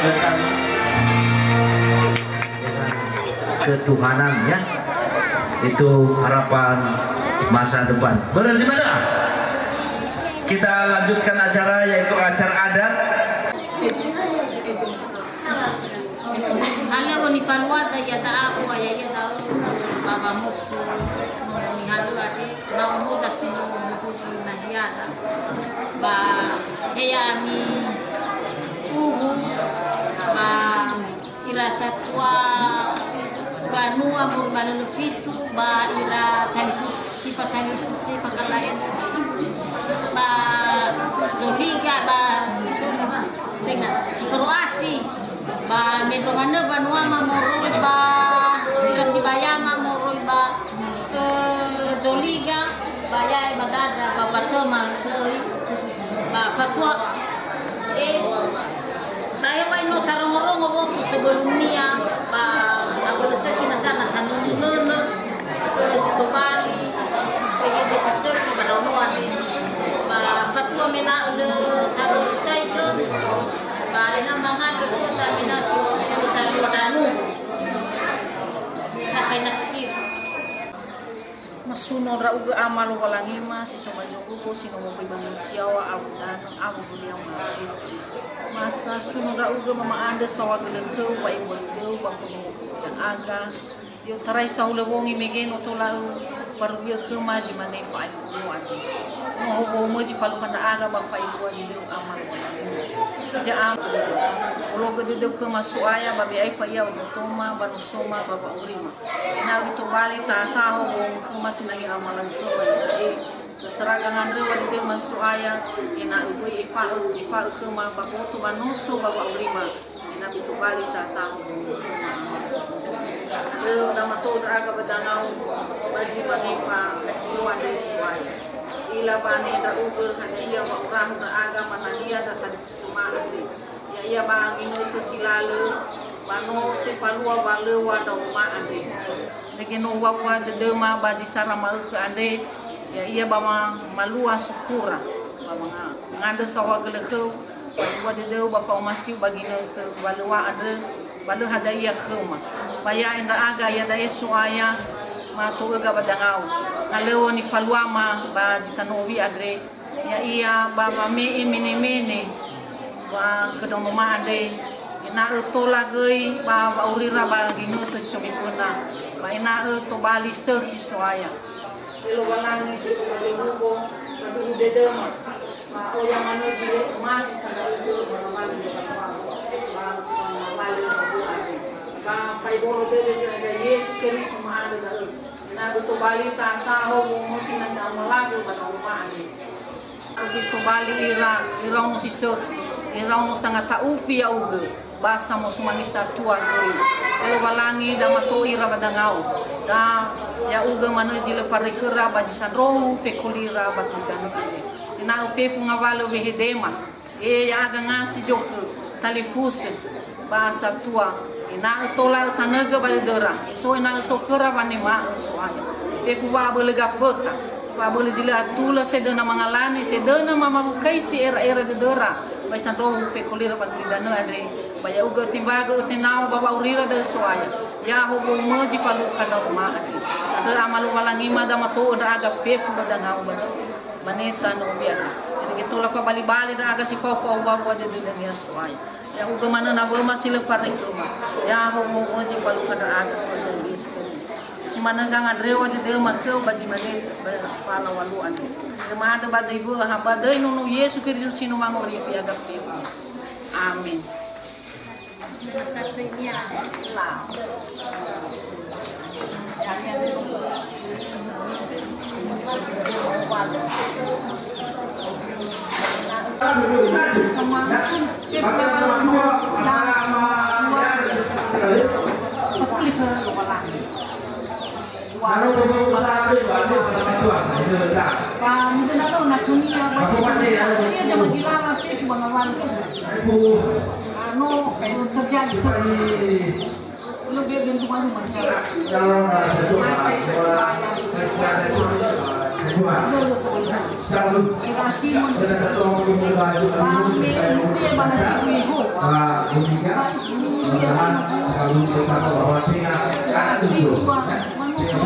dengan ketuhanan ya. Itu harapan masa depan. Benar sih mana? Kita lanjutkan acara yaitu acara adat. Hanya wanifalwata jata aku ayah tahu baba mutu nihalu ade mau muda sinu mutu nahiada ba heya mi uhu ba irasa tua ba nua murbalu fitu ba ira talifusi pakalayan ba zohiga ba tengah si Kroasi ba medongane ba nuama moroi ba irasibayama moroi ba joliga ba yai bagada ba batoma ba fatwa tayo ba ino tarongorongo botu sebelum nia ba aku leseki na sana tanununu tobali pege desiseki ba donoane ba fatwa mena le tagotai ke Balena mangan itu terminasi itu terlodanu. Kapai nakir. Masuno ra uga amal walangima si somajogo si nomo pribangsiawa abudan abu beliau mari. Masa suno ra uga mama anda sawa geleu wa ibu wa dan aga. Yo tarai saule wongi megen otolau parugia ke maji mane fa ibu ade. Mo ho mo ji falu kana aga ba fa ibu ade amal kerjaan ulo gede ke masuk ayah babi ai fa ya utoma banu soma baba urima ina gitu bali ta ho ke masih nagi amalan ko teragangan rewa di masuk ayah ina ibu ifa ke ma baba tu banu so baba urima ina gitu bali ta ho nama to aga badangau baji banifa luar dari suaya ila bani da ugo kana iya wa urang da aga mana dia da kan semua ya iya bang ini ke silale bano te palua bale wa da ma ande dege no wa de ma baji sara mal ke ande ya iya bama malua sukura bama ngande sawa gele ke wa de ba fa masiu bagina te balwa ande balu hadaya ke ma baya inda aga ya da suaya ma to ga badangau kalau ni faluama ba jitanowi adre ya iya ba me mene ba kedong mama ade ina to lagi ba urira ba ginu to sobifuna ba ina to bali se kiswaya ilo walangi si sobifuna ba du dedem ba oya mano jile masih sana itu ba mali ba mali ba pai bolo de Yesus Kristus mahal dalam na to bali ta ho mo sinanda malago ba no mani to bali ira mo si so ira mo sanga taufi ya uge basa mo sumangisa tua koi elo balangi da mato ira badangau da ya uge mana jile farikura bajisan rohu fekulira batudan ina fe funga valo vehedema ya aga ngasi jok talifus basa tua ina tola tanaga baldera iso ina so kera vanima soaya te fuwa belega fota fa bole jila tula sedena mangalani sedena mama kai si era de dera baisan rohu pe kolira pat bidana adre baya uga timbaga utinau baba urira de soaya ya ho bo meji palu kana ma ati ada amalu walangi mada mato da aga fe fu badanga ubas maneta no biara jadi gitola pa bali-bali da aga si fofo baba de dunia soaya ya uga mana na ba masih lepas itu ya ho mo oji palu kada aga si mana gang adrewa de makau baji mane pala walu ande kemana badai bu ha badai no Yesus Kristus sinu mangori piaga pi amin satunya lah terjadi lebih bentukan masyarakat. Intinya mudah-mudahan selalu bersama bahwa tinggal anak itu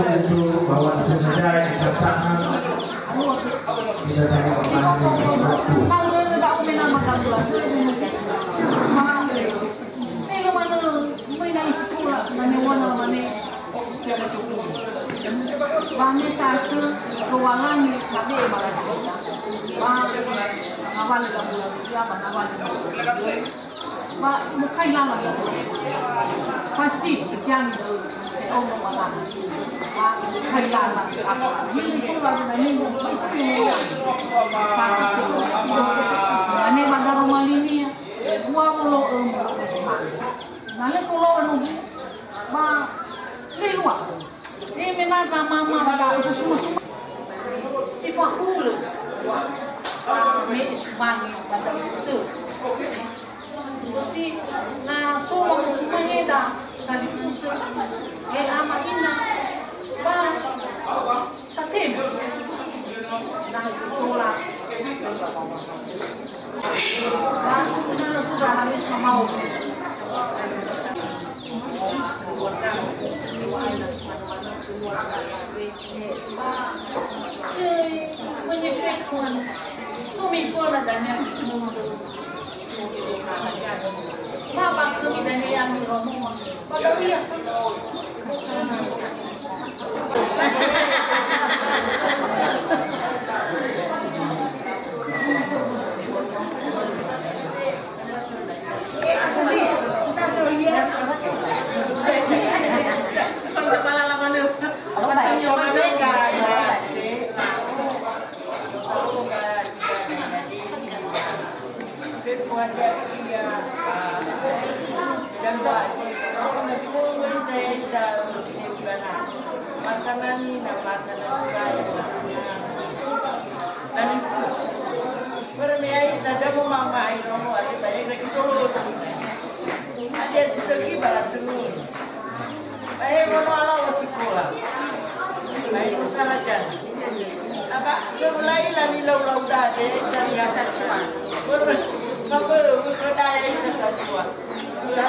itu bahwa sengaja kita sangat kita sangat Bami satu ruangan ni tadi malah awal kamu dia awal mukai lama pasti berjalan orang malam mukai lama ini tu lagi ni ini mana rumah ini dua puluh nanti kalau orang luar ini menata mama ada semua si fakul me suami pada itu jadi na semua semuanya dah tadi usul ama ina ba tatim nah itulah nah sudah habis mau menyesuaikan suami pun adanya apa kami dan yang di rumah pada biasa makanan dan infus. Permai tadi mau mama itu mau ada banyak lagi colo. Ada di segi barat tengah. Baik mau ala sekolah. Baik salah jalan. Apa mulai lani lau dah deh jadi rasa cuma. Apa berdaya itu saja.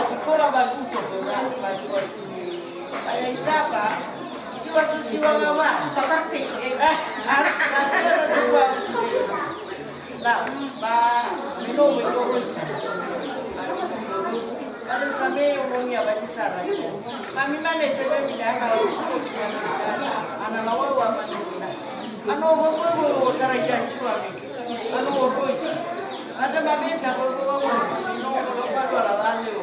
Sekolah bagus tu, bagus. Ayah itu apa? Siwa mama, seperti harus ada lah, minum terus. Ada sampai umumnya bagi saran. Kami mana tidak kalau anak lawan mana. Anu bawa kerajaan suami. Anu bos. Ada babi tak bawa. Minum bawa lalu.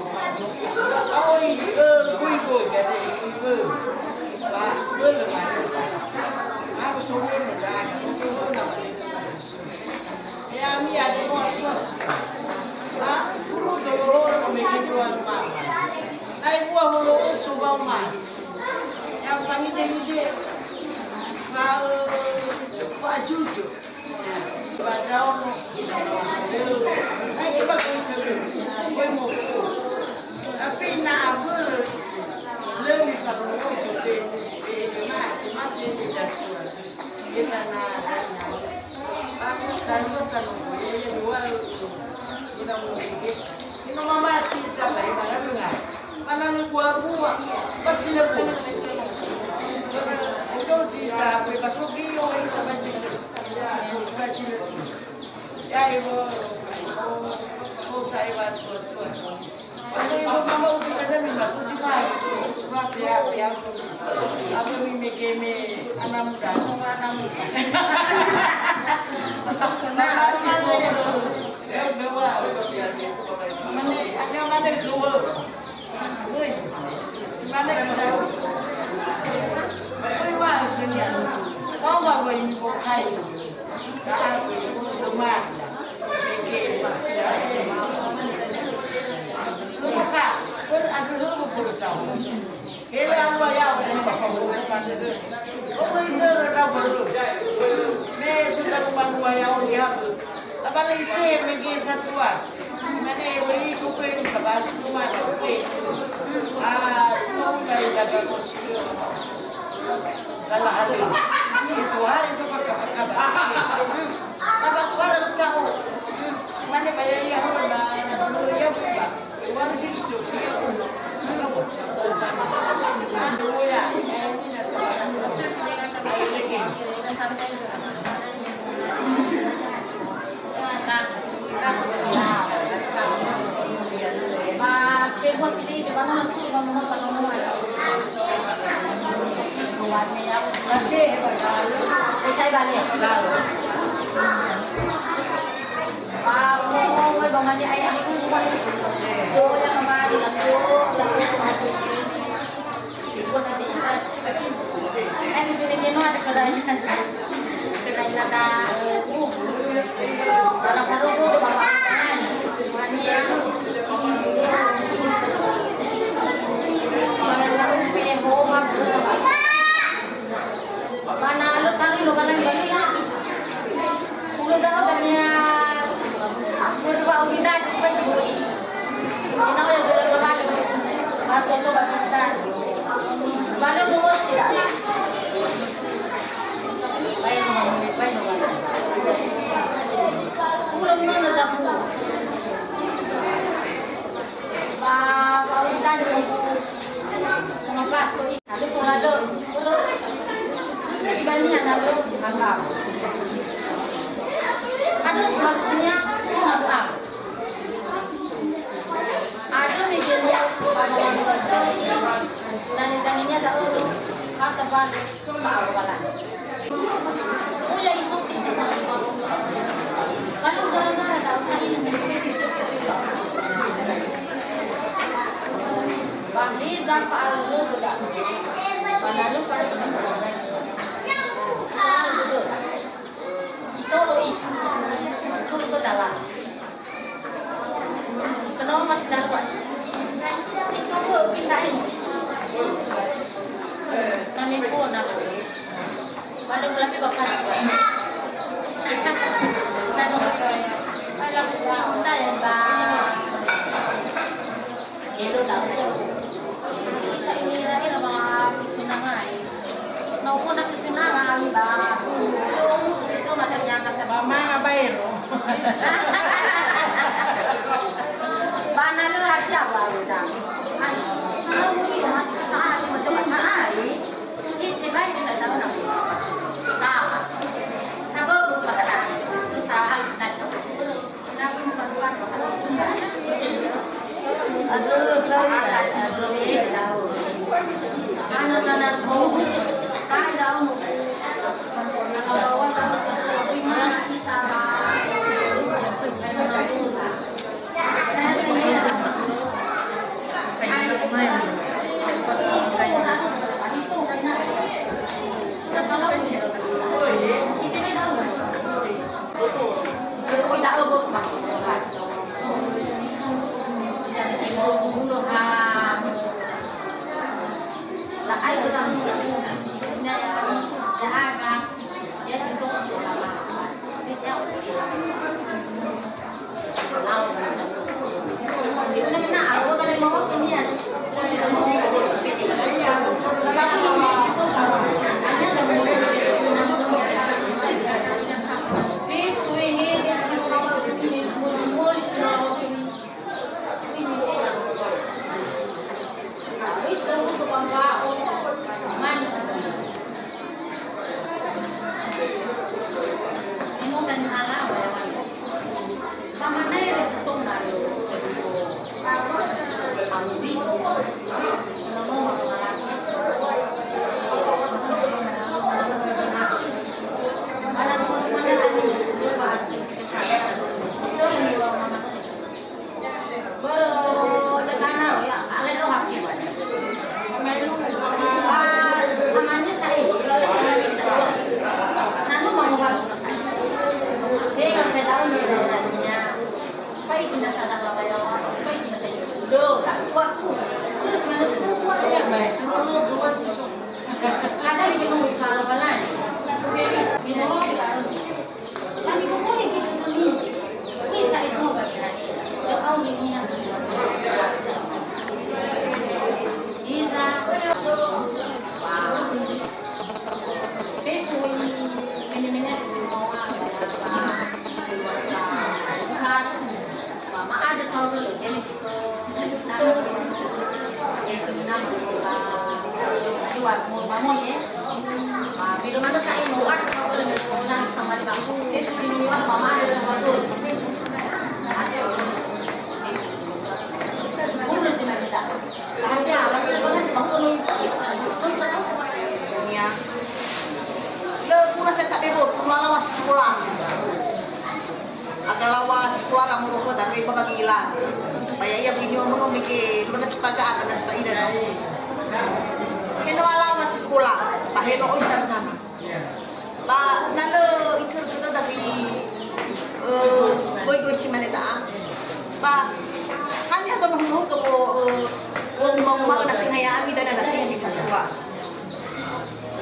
Awal kuibu jadi kuibu. Aku suruh mendadak, ya mi ada orang, suruh orang memikir tuan mama. Naik buah hulu subang mas, yang kami dia, Pak Juju, Pak Daun, naik bagus kue mau, tapi nak apa? Lebih kalau kita nak aku selalu jual kita mau mama cerita baik mana dengar mana ni buah pasti nak itu cerita bebas video itu macam ya ibu saya bantu kalau ibu mama udah ada masuk di mana ya apa mikir anak muda masak kenal ya bawa mana ada mana keluar mana keluar wah dunia kau nggak boleh bukai dah semua mikir buka beradu bertahu Kela anu ayah ini bapak bukan itu. Oh itu ada baru. Ne sudah rumah ayah dia. Apa lagi megi satuan. Mana beli kupen sebas rumah kupen. Semua dari dapat musuh. Kalau ada itu hari itu pakai. Apa kau tahu? Mana bayar yang ada dulu ya bukan. Uang buat ini di mana nanti bangun bangun. Buatnya nanti saya balik. Mau bangun di ayam itu buat itu yang kemarin lalu masuk ini. Ibu sedikit. Di sini ada kerajaan ada dalam perlu itu bawa kanan mania pilih bohong mana lu cari lu kalian balik lagi lu tahu katanya berubah kita pasti ini namanya jual kembali masuk itu bagian baru lulus tidak belum mana aku pautan mengapa lalu pengalu dibandingkan lalu anggap ada solusinya anggap ada nih dia dan ini ada urut kasaban itu mau kalah udah isu sih kalau gara-gara tahu ini Bangli zampa alu budak panalu pada teman-teman itu itu ke dalam kenal masih dalam itu bisa ini kami pun nak pada bulan bakal nanu kalau kita yang itu tahu bisa ini lagi nama kesenangan mau nak kesenangan itu materinya kasar mama bayro mana lu hati apa udah kalau mungkin masih tahan macam mana ini baik bisa tahu nak aduh saya belum tahu karena sana tahu kalau mana kita mau bikin benas paga benas paida. Heno ala masih sekolah, bah heno oisar sana. Bah nalo itu tapi goi si mana dah. Bah hanya sama hulu ke mau nak ngaya ami dan nak ngaya bisa tua.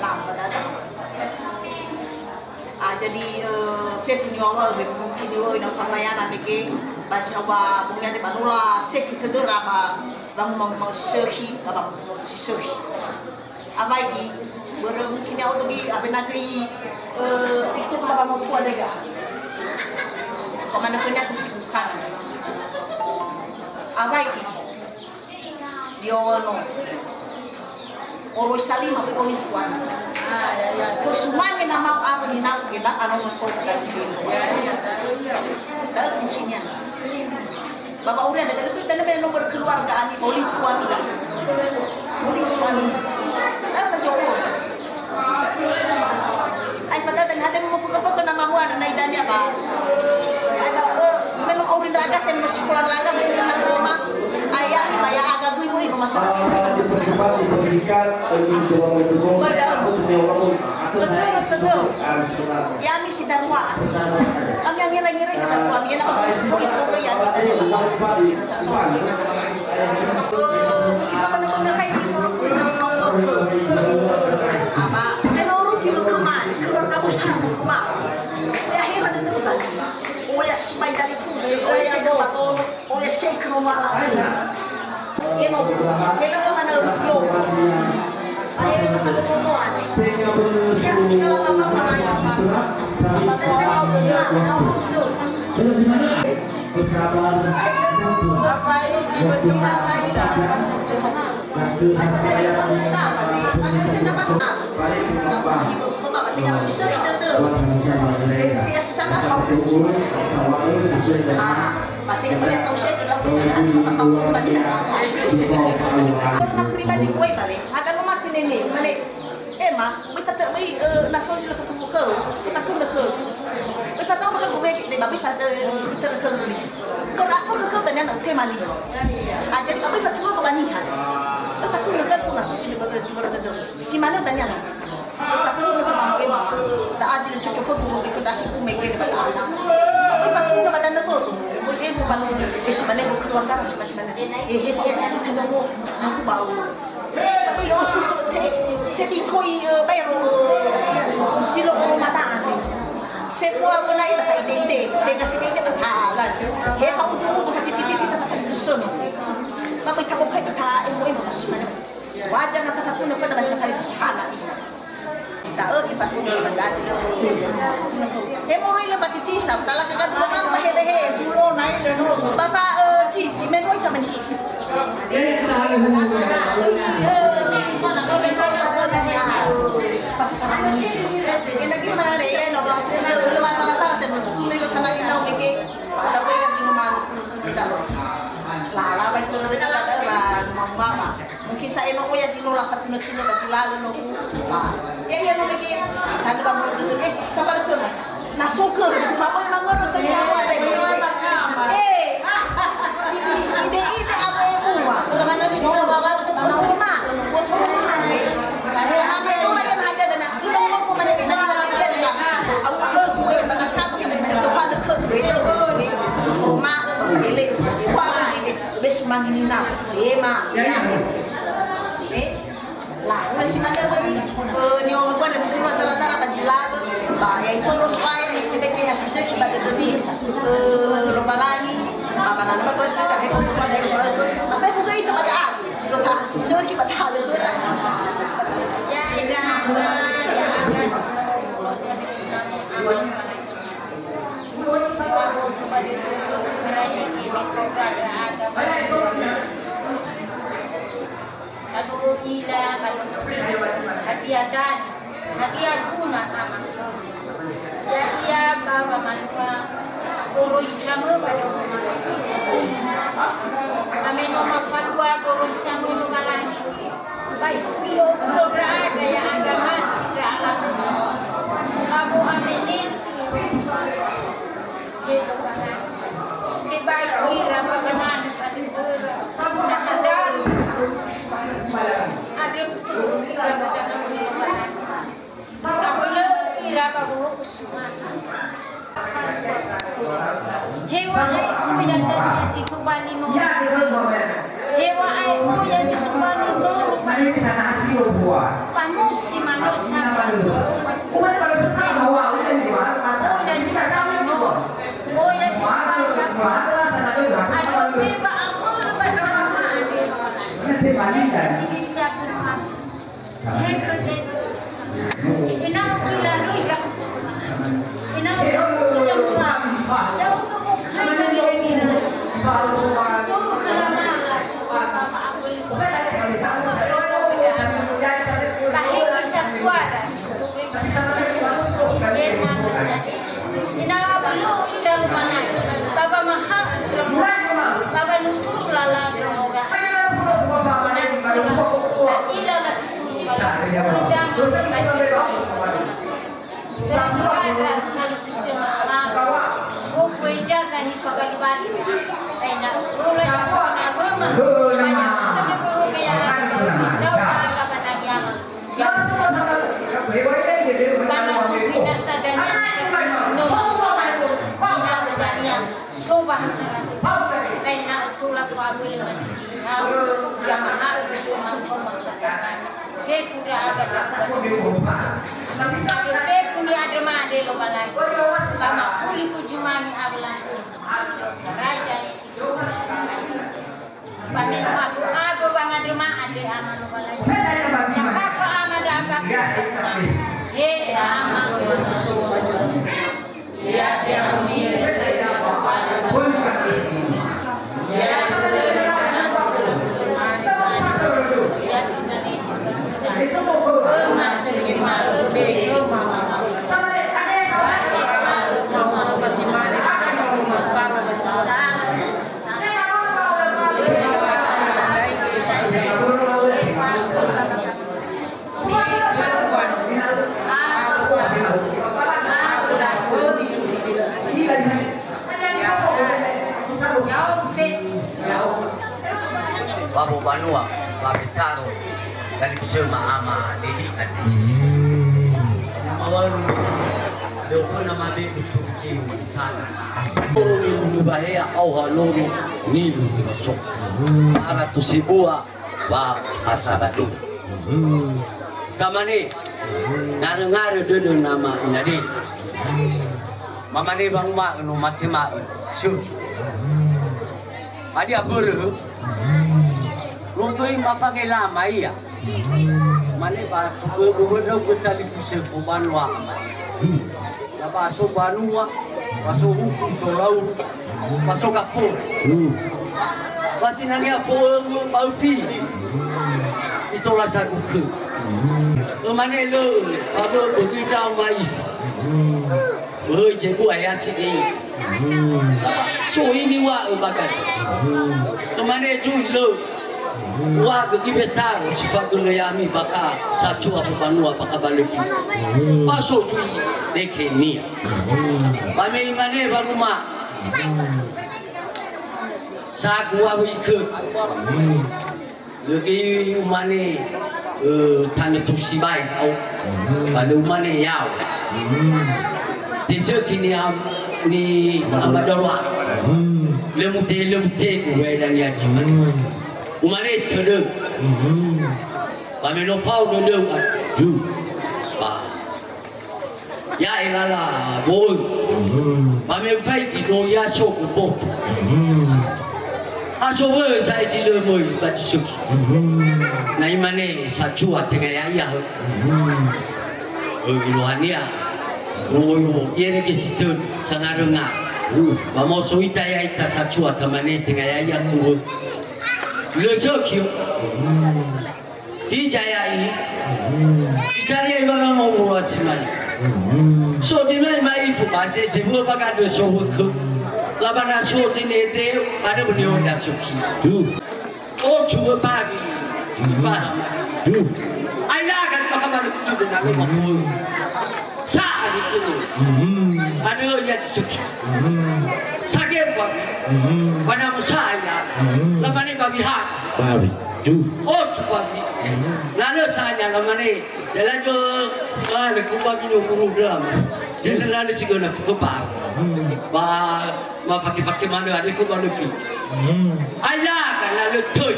Lama dah. Jadi faith ni awal mungkin dia nak perlayanan bikin baca awal mungkin di Manula sek itu drama mau sehi apa sehi apa lagi baru mungkin awal tu apa nak ikut apa mau tua lega kemana punya kesibukan apa lagi dia no orang salim apa orang Islam semuanya nama apa ni nak kita anak masuk lagi dulu. Dah kuncinya. Bapak udah ada terus dan ada nomor keluarga ani polis suami kan. Polis suami. Dah saya jawab. Ay pada dan ada mau foto nama mu ada naidani apa? Ada memang orang raga saya mesti sekolah raga mesti dengan rumah. Ayah bayar agak gue masuk. Betul. Ya misi darwa. Kami yang ngira-ngira ke satu kami nak aku ya kita dia. Kita benar-benar kayak ini orang apa? Ada orang di rumah, orang kamu sama rumah. Ya heran itu kan. Oh ya si bayi dari fus, oh ya bato, oh ya shake rumah lagi. Eno, eno mana yo. Ayah itu ada omongan. Yang segala apa namanya apa? Dan tadi itu gimana? Itu. Terus gimana? Bersabar. Apa ini berjumpa saya dalam ada saya permintaan. Ada saya dapat tak? Itu bapak tinggal sisa kita tu. Dia sisa apa? Pati boleh tahu saya kalau bisa ada apa saja. Pernah pribadi gue balik. Ada nomor ini mana? Mak, kita tak boleh nasional sila ketemu kau. Kita kena kau. Kita sama kau gue di babi fast kita kau. Kau apa kau tanya nak tema ni? Ada tapi kita tu kau bani kan? Kita tu nak kau nasional berada tu. Si mana tanya nak? Kita tu nak kamu emak. Tak asal cucuk kau bukan kita aku mikir pada anak. Tapi kita tu nak badan kau tu. Ibu baru, sebenarnya aku keluarga sebenarnya. Kalau aku bau. Tapi kalau tapi koi bayar kilo rumah tangga. Semua kena ide, kasih ide betalan. Hepa udu hati tak kesun. Tapi kalau kau tak ibu masih mana masih. Wajar nak tak tu nak pada masih kali sekolah. Tak kita tu mandasi do. Temoro ile patitisa, salah ka dulu kan bahelehe. Dulu naik deno. Bapak Cici menoi ka mani. Mana kau ada tanya. Pas sama ni. Ini gimana deh ya no. Masa-masa saya tu ni kana kita umike. Ada kau yang sini mana tu tidak. Lah baik tu ada ban mama. Mungkin saya no ya sino lah patuna kasi lalu no. Ya no bagi kan ba mo tu sabar tu nas. Nasuker apa yang ngoro tu apa deh. Ide apa yang buat? Kalau mana ni bawa rumah. Apa itu lagi yang ada dan belum mau mana kita dia dengan awak gue pada kamu yang mana tu pada ke itu. Rumah elek. Wah begini besmang ini nak. Ma ya. Lah, udah si mana bagi ni orang gua dan keluar sara-sara kasih lagu. Ba, yang terus wae sebagai hasil kita tadi balani. Apa nama kau itu tak hebat buat dia itu. Apa itu itu pada aku. Silo tak hasil kita ada tu. Hasil kita. Ya, ya agas. Kalau gila, kalau hati-hati, hati-hati sama. Ya iya bawa manua, guru Islam pada kami nomor fatwa guru Islam itu malah baik video program yang agak ngasih ke alam. Abu Aminis, gitu kan. Sebaik kira apa benar tadi Hewa aku yang tadi ditubani no. Hewa aku yang ditubani no. Panusi manusia masuk. Oh yang ditubani no. Oh yang ditubani apa? Ada beba aku lepas ramai. Kesini dia firman. Hei Inang kilalu ya. Inang jauh jauh ke muka ini. Jauh ke mana? Bahaya kesatuan. Inang perlu indah mana? Bapa mahal, bapa nutur lala kemoga. Inang ilah lagi. Ketika televisi malam, aku jaga ni fakali-bali. Enak, mulai aku nak banyak kerja perlu kaya televisi agak banyak yang panas sudah sadanya no, tidak adanya sobah serati. Enak itulah family mandi. Jamaah itu mampu mengatakan. Fefu dah agak tapi fefu ni ada mana lo balai. Kama fuli kujumani ablan. Raja itu. Panen aku bangat rumah ada aman lo balai. Yang kakak aman dah agak. He aman. Ya dia mirip dengan kepala. Ya Babu Banua, Babi Taro, dari Kusuma Ama, Didi Adi. Awal Doko nama dia Kucing Tanah. Oh, ibu bahaya, awal lori, ni ibu masuk. Para tu sibua, bah asabatu. Kamane, ngar dulu nama Nadi. Mama ni bang mak nu mati mak, syur. Adi abur. Luntui mafage lama iya. Mane ba gubernur kota di pusat Banua. Ya baso Banua, baso hukum solau, baso kapur. Basi nani apa Balfi. Itulah satu tu. Mane lo, apa begitu mai. Cikgu ayah sini. So ini wa bagai. Mane julo. Wah, kita tahu sifat dunia baka satu apa Banua baka balik. Pasal tu dekhe ni. Kami mana Banua? Sagua ikut. Lagi mana tanah tu sibai kau. Pada mana yau. Tiada kini ni amadorwa. Lemute kuwe dan ya jiman. Umane terus, kami nopau dulu kan, ya elala, bol, kami fight itu ya sok bol, asober saya tidak mau baca nah imane satu hati kaya ya, iluhania, ia ni kesitu sangarunga, bamo suita ya ita satu hati mana tengah ya tu. Lezokio, hijaya ini, hijaya orang mau macam so di mana mai fukase sebuah bagai dosa hukum, laban so di nete ada beliau dah suki. Oh cuba pagi, faham? Ayah kan makan malu cuba nak makan. Saat itu, ada yang suki. Sakit buat, pada musa ayah, laban ni babi hak. Oh cepat ni. Lalu sahaja lama ni. Jalan jo, le kuba bino kurung dalam. Jalan lalu si guna kuba. Ma fakir mana ada kuba lebih. Ayah kan lalu tu.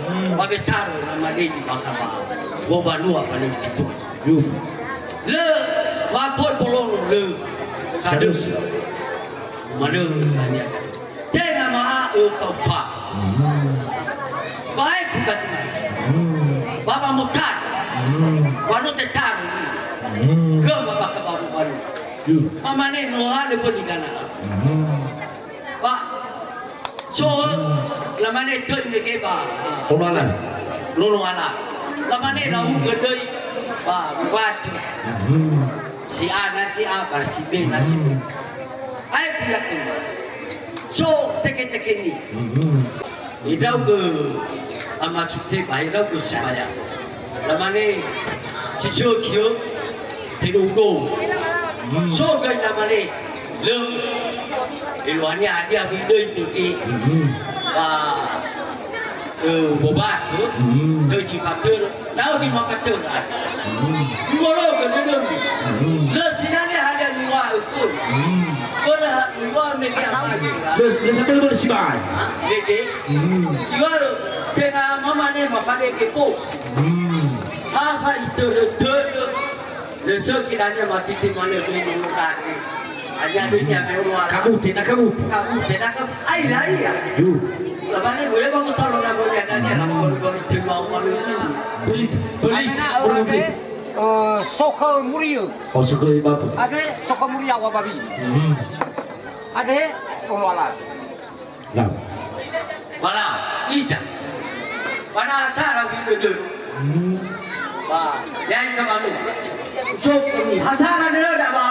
Bagi taruh nama dia di bawah bawah. Gua luar paling situ. Le, wapun bolong le. Kadus. Mana banyak. Jangan maha kau fah. Baik bukan. Bapa mutar. Wanu tetar. Ke bapa ke baru baru. Mama ni noah lepas di kana. Pak. So, lama ni tu ni ke ba. Lolong alam. Lama ni lau gedoi. Ba buat. Si A nasi A, si B nasi B. Ai pula tu. So, teke ni. Idau ke amat suti baik idau ke sebaya. Lama ni sisyo kio tidugo. So kan lama ni lem iluannya dia bidoi pergi bobat tu di faktor tahu di faktor dua kan dia le sinanya ada dua ukur dua mereka le satu bersibah jadi dua tengah mama ni mafade ke pos apa itu le sekiranya mati di mana beli muka ni ada dunia berluar kamu tidak ai lai ya lepas ni boleh bangun tolong nak boleh ada ni nak boleh terima boleh Soko Murio. Oh, suka ibu. Ada Soko Murio awak babi. Ada Wala. Nah. Wala, ija. Mana cara video tu? Wah, yang ke mana? So, hasara dia dah ba.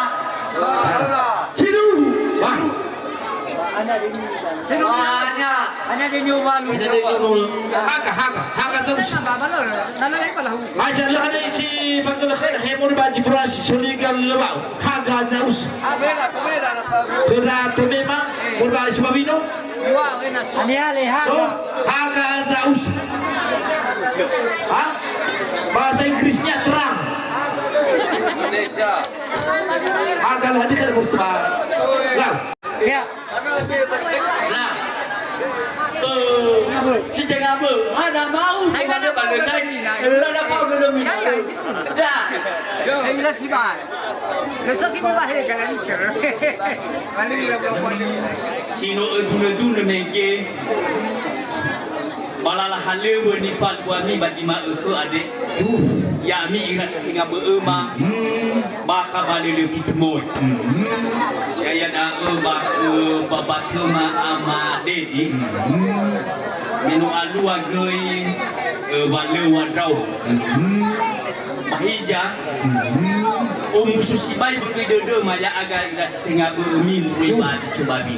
Sidu. Wah. Ana di new balu. Haga terus. Ajar lah ada isi bantul khair. Hemur baji kuras suligan lebau. Haga terus. Kira tu memang murah sebabino. So haga terus. Bahasa Inggrisnya terang. Indonesia. Haga lah dia berubah. Ya. Lah. Si jangan apa? Ada mau. Ada balik lagi. Ada kau belum ini. Dah. Ini lah si bar. Besok kita bahas kan ini. Mana ni lah buat ni? Sino guna mengke. Malalah halu nifal kuami bajima ke adik. Ya mi ira setengah beema. Baka balik lebih temoy. Ya dah babat kema ama dedi. Menu alu agoi walu wadrau. Bahija. Musuh sibai begitu maya agak ira setengah beemi riba sebabi.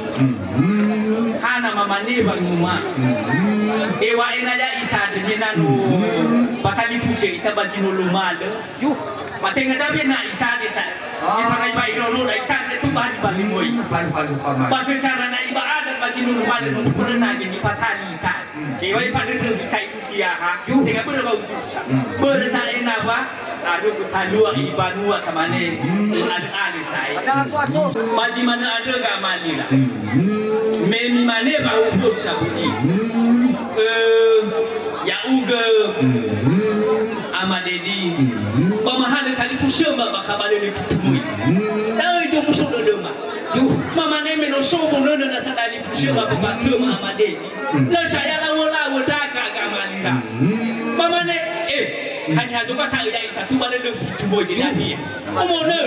Hana mamane bang muma. Ewa enaya ita denyenanu patani fuse ita bajinu lumade. Yuh. Matenga tapi nak ita desa. Ita ngai bai dulu dah ita itu bali bali moi. Pasal cara nak ibadat bajinu lumade untuk pernah jadi patani ita. Ewa ita itu ita itu dia ha. Tengah pun bau jusa. Bersa enaba aduh kutalua ibanua kamane ada saya. Baji mana ada gak mani lah. Meni mana bau jusa bunyi. Ya uga amadedi pemahal kali pusing bakal balik ditemui dah itu pusing dah mak mama ni menosong pun dah sadari pusing bakal balik amadedi lah saya lawan dah agak malira mama ni hanya juga tak ada itu tu balik ditemui jadi umur ni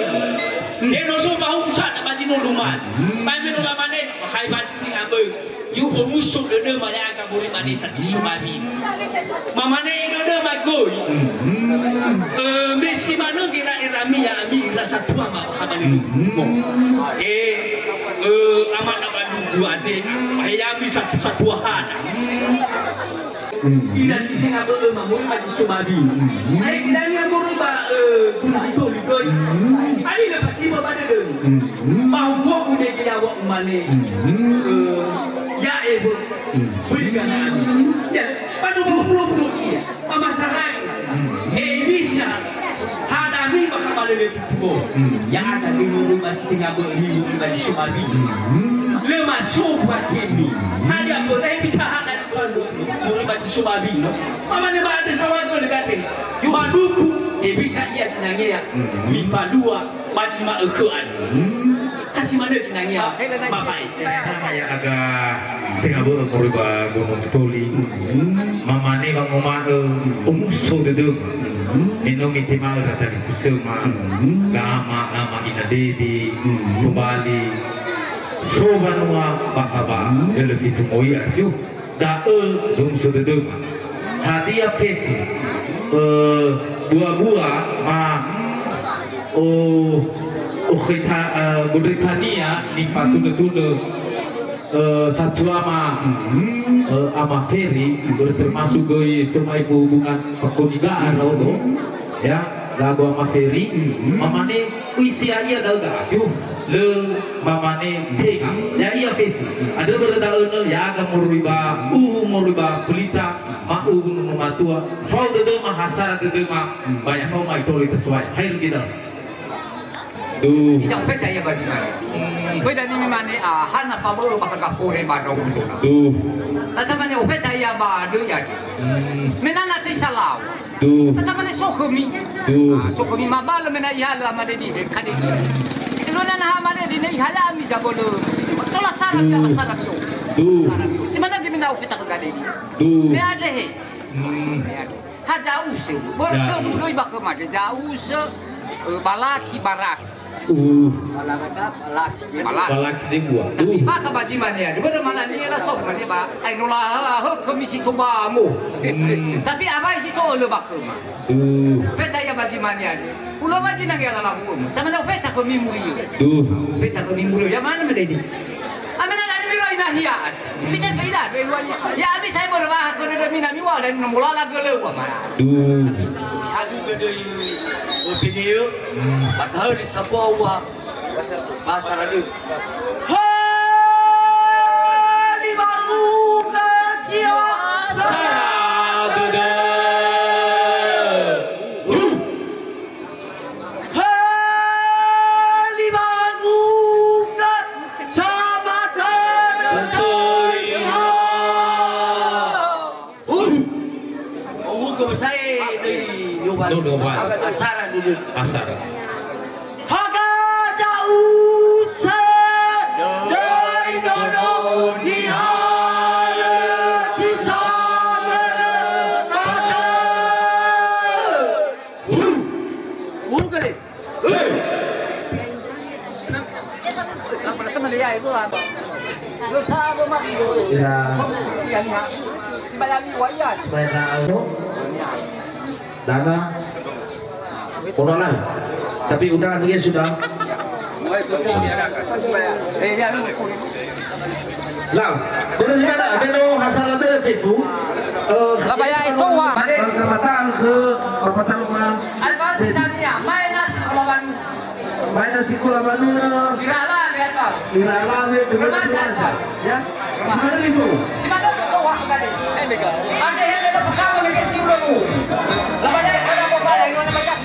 menosong bahu pusat bagi nuluman bagi nuluman ni hai pasti ambil you musuh dah banyak agak boleh mandi sasi suami mama ni dah magoi Messi mana kira irami ya ami rasa tua mak kami amat amat dua ade ayam bisa satu hana tidak sih tengah bermamu macam suami ayam dan yang berubah kursi tu likoi ada lepas ciba pada tu mau buat punya dia awak mana ya berikan ya Panu belum kia. Masyarakat. Bisa hadami maka malele tubo. Yang ada di rumah tinggal berhiu di Sumabi. Lemas sobat kemi. Hanya boleh bisa hadap rumah Sumabi. Mama ne ada sawago dekat. Cuma duku bisa ia cenangnya mipa dua majima ukuan. Kasih mana cenangnya bapak saya agak setengah buruk merubah gunung toli. Mama ne bang mama umuso dedu. Minum itu mal dari kusuma. Lama ina dedi kembali. Sobanua bahaba lebih itu moya tu. Daul dum dedu. Hadiah peti. Dua buah kita Britania di Patuna satu ama Ferry termasuk ke semua ibu hubungan perkonigaan lalu ya lagu ama Ferry mamane usia ia dah tu le mamane tega ya ia Ferry ada berdaun ya agak muriba pelita mau matua fau de mahasara de banyak kau mai toli sesuai hai kita Ijang feta ya bagi mana? Kau dah ni mana hana favor bakal kafure pada orang. Atau mana feta ya badu ya? Menana si salau. Atau mana sokumi? Sokumi mabal mena ihala mana di kadi. Kalau nana mana di ni ihala mi jabolo. Tola sarap ya sarap yo. Si mana di mena feta ke kadi? Me ada he. Hada usu. Borto dulu ibak kemana? Jauh se balaki baras. Balaki semua. Tapi maka baju mana ya? Di mana ni lah sok mana ba? Ai nolah komisi tu bamu. Tapi apa itu lo bakum? Feta ya baju mana ya? Pulau baju nang ya lah bakum. Sama nak feta kami muri. Feta kami muri. Ya mana mana ini? Aman ada ni mira inahiat. Bicara feda, ya habis saya berbahas dengan mina miwa dan mula lagu lewa mana. Aduh gede. Opinion, tak harus disapa awak bahasa radio. Hari baru kasih sabda. Hari baru sabda. Saya di Pasar dulu. Pasar. Haga jauh dari dunia sisa kata. Kali. Apa teman dia itu apa? Dosa mati. Ya. Si bayami wayan. Bayar dana korongan tapi undangan dia sudah lah boleh juga ada beno hasil ada Facebook Labaya itu wah perempatan ke perempatan rumah alfa sisanya main nasi kulaban irala biasa irala dengan ya mana itu simana itu wah sekali ada yang ada perkara dengan simbolu labaya ada apa yang mana banyak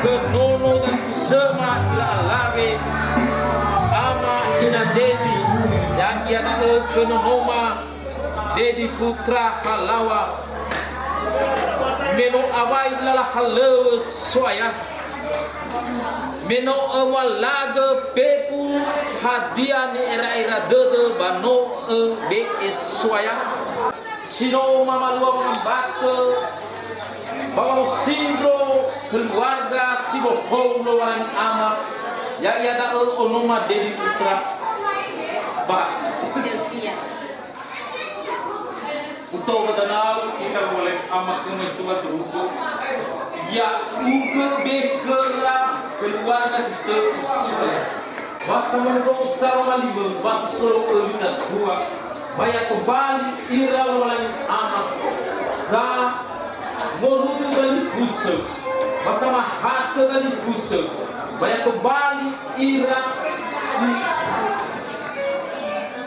kenono dan kusema ila alave ama ina dedi yang ia na kenonoma dedi putra halawa meno awai lala halawa soya meno awalaga pepu hadiah ni era dede bano be soya sino mama luang batu bawa sindro keluarga sibo paulo wan ama ya ia da onoma dedi putra ba Sylvia untuk bedanau kita boleh amat mencoba teruku ya uga bekera keluarga sesuai basa menurut tarawali basa solo elina tua banyak kembali ira walai amat za morutu dari busuk basa mahata dari busuk banyak kembali ira si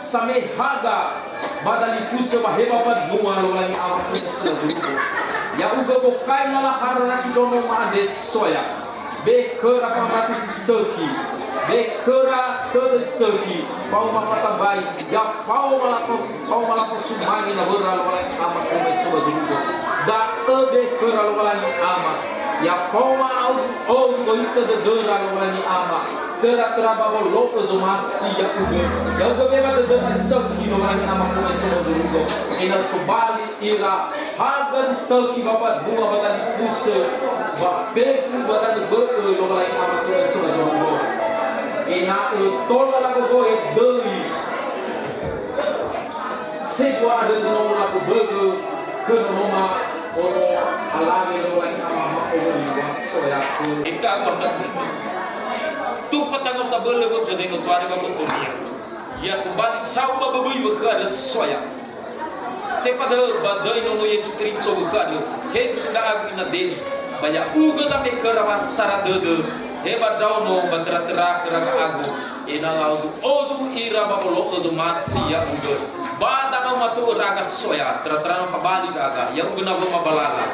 sampai harga badali puso baheba padua lolai amat sesuatu ya uga bokai nala harana kidono maade soya bekera pamati seki bekera kode seki pau mata baik ya pau malapo sumangi na bora lolai amat sesuatu da bekera lolai amat ya pau ma au goita de dora lolai amat tera bawa loko zomasi ya uga ya uga beba de dora seki lolai amat sesuatu ina kembali ira harga selki bapak bunga batani pusa bak beku batani beku lolai amat sesuatu ina tola lagu goe deli sebuah ada senong lagu beku kenoma ono alami lolai amat soya ika bapak tu fatangos tabel lebut rezeno tuari bapak dunia ya kembali sauba babui bekada soya te fada badai no Yesus Kristus bekada he da agina dele banyak uga sampai ke rawasara dede he badau no batra-tra keraga agu ina audu odu ira babolo odu masih ya uga bada kau matu raga soya tra-tra no kabali raga ya uga na balala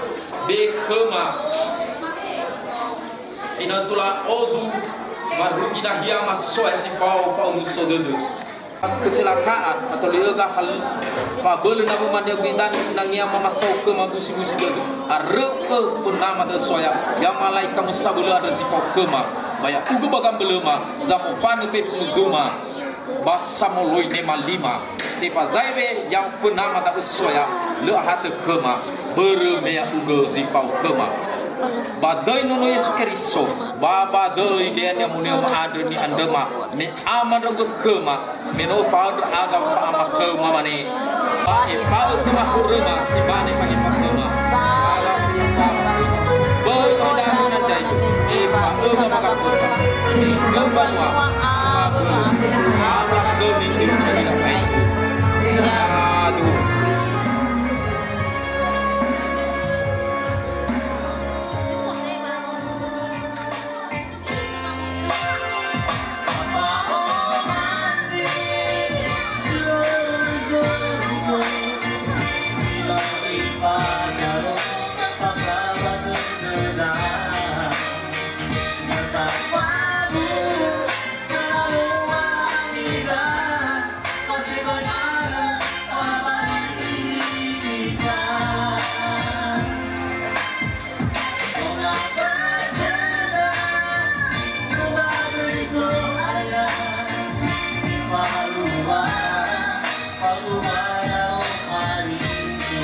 bekema ina tula odu baruki dah dia masuk si pau musuh dede kecelakaan atau lega hal fabel nabu mandia bindan nangia mamasau ke mabusi-busi dede areke pun nama de soya yang malaika musabula ada si pau kema baya ugu bagam belema zamu pan fe guma basamoloi nema lima te fazaibe yang pun nama de soya le hat kema bermea ugu si pau kema badai nono Yesus Kristus baba doi dia yang mulia ada ni andema ni aman rogo kema meno faud aga fa ama kema mani ba e faud kema hurma si bane pani pakema ala sama boy oda nandai e fa oga maka kema ni gambarwa ama kemi ni ni bai aduh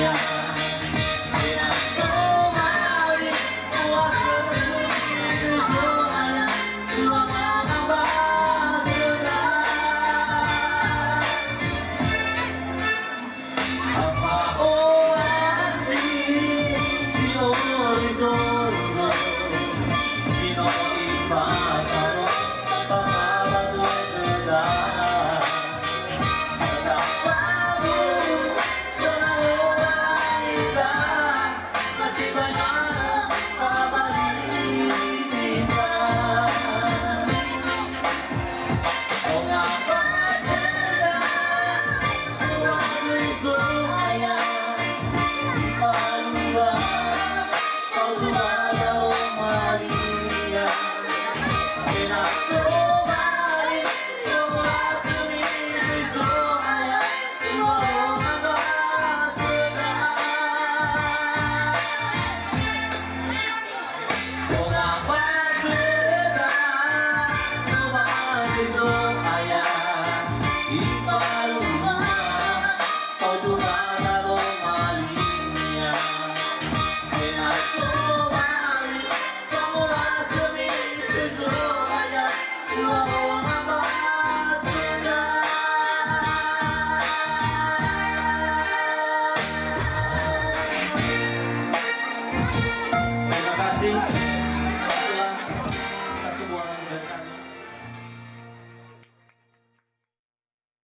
Yeah.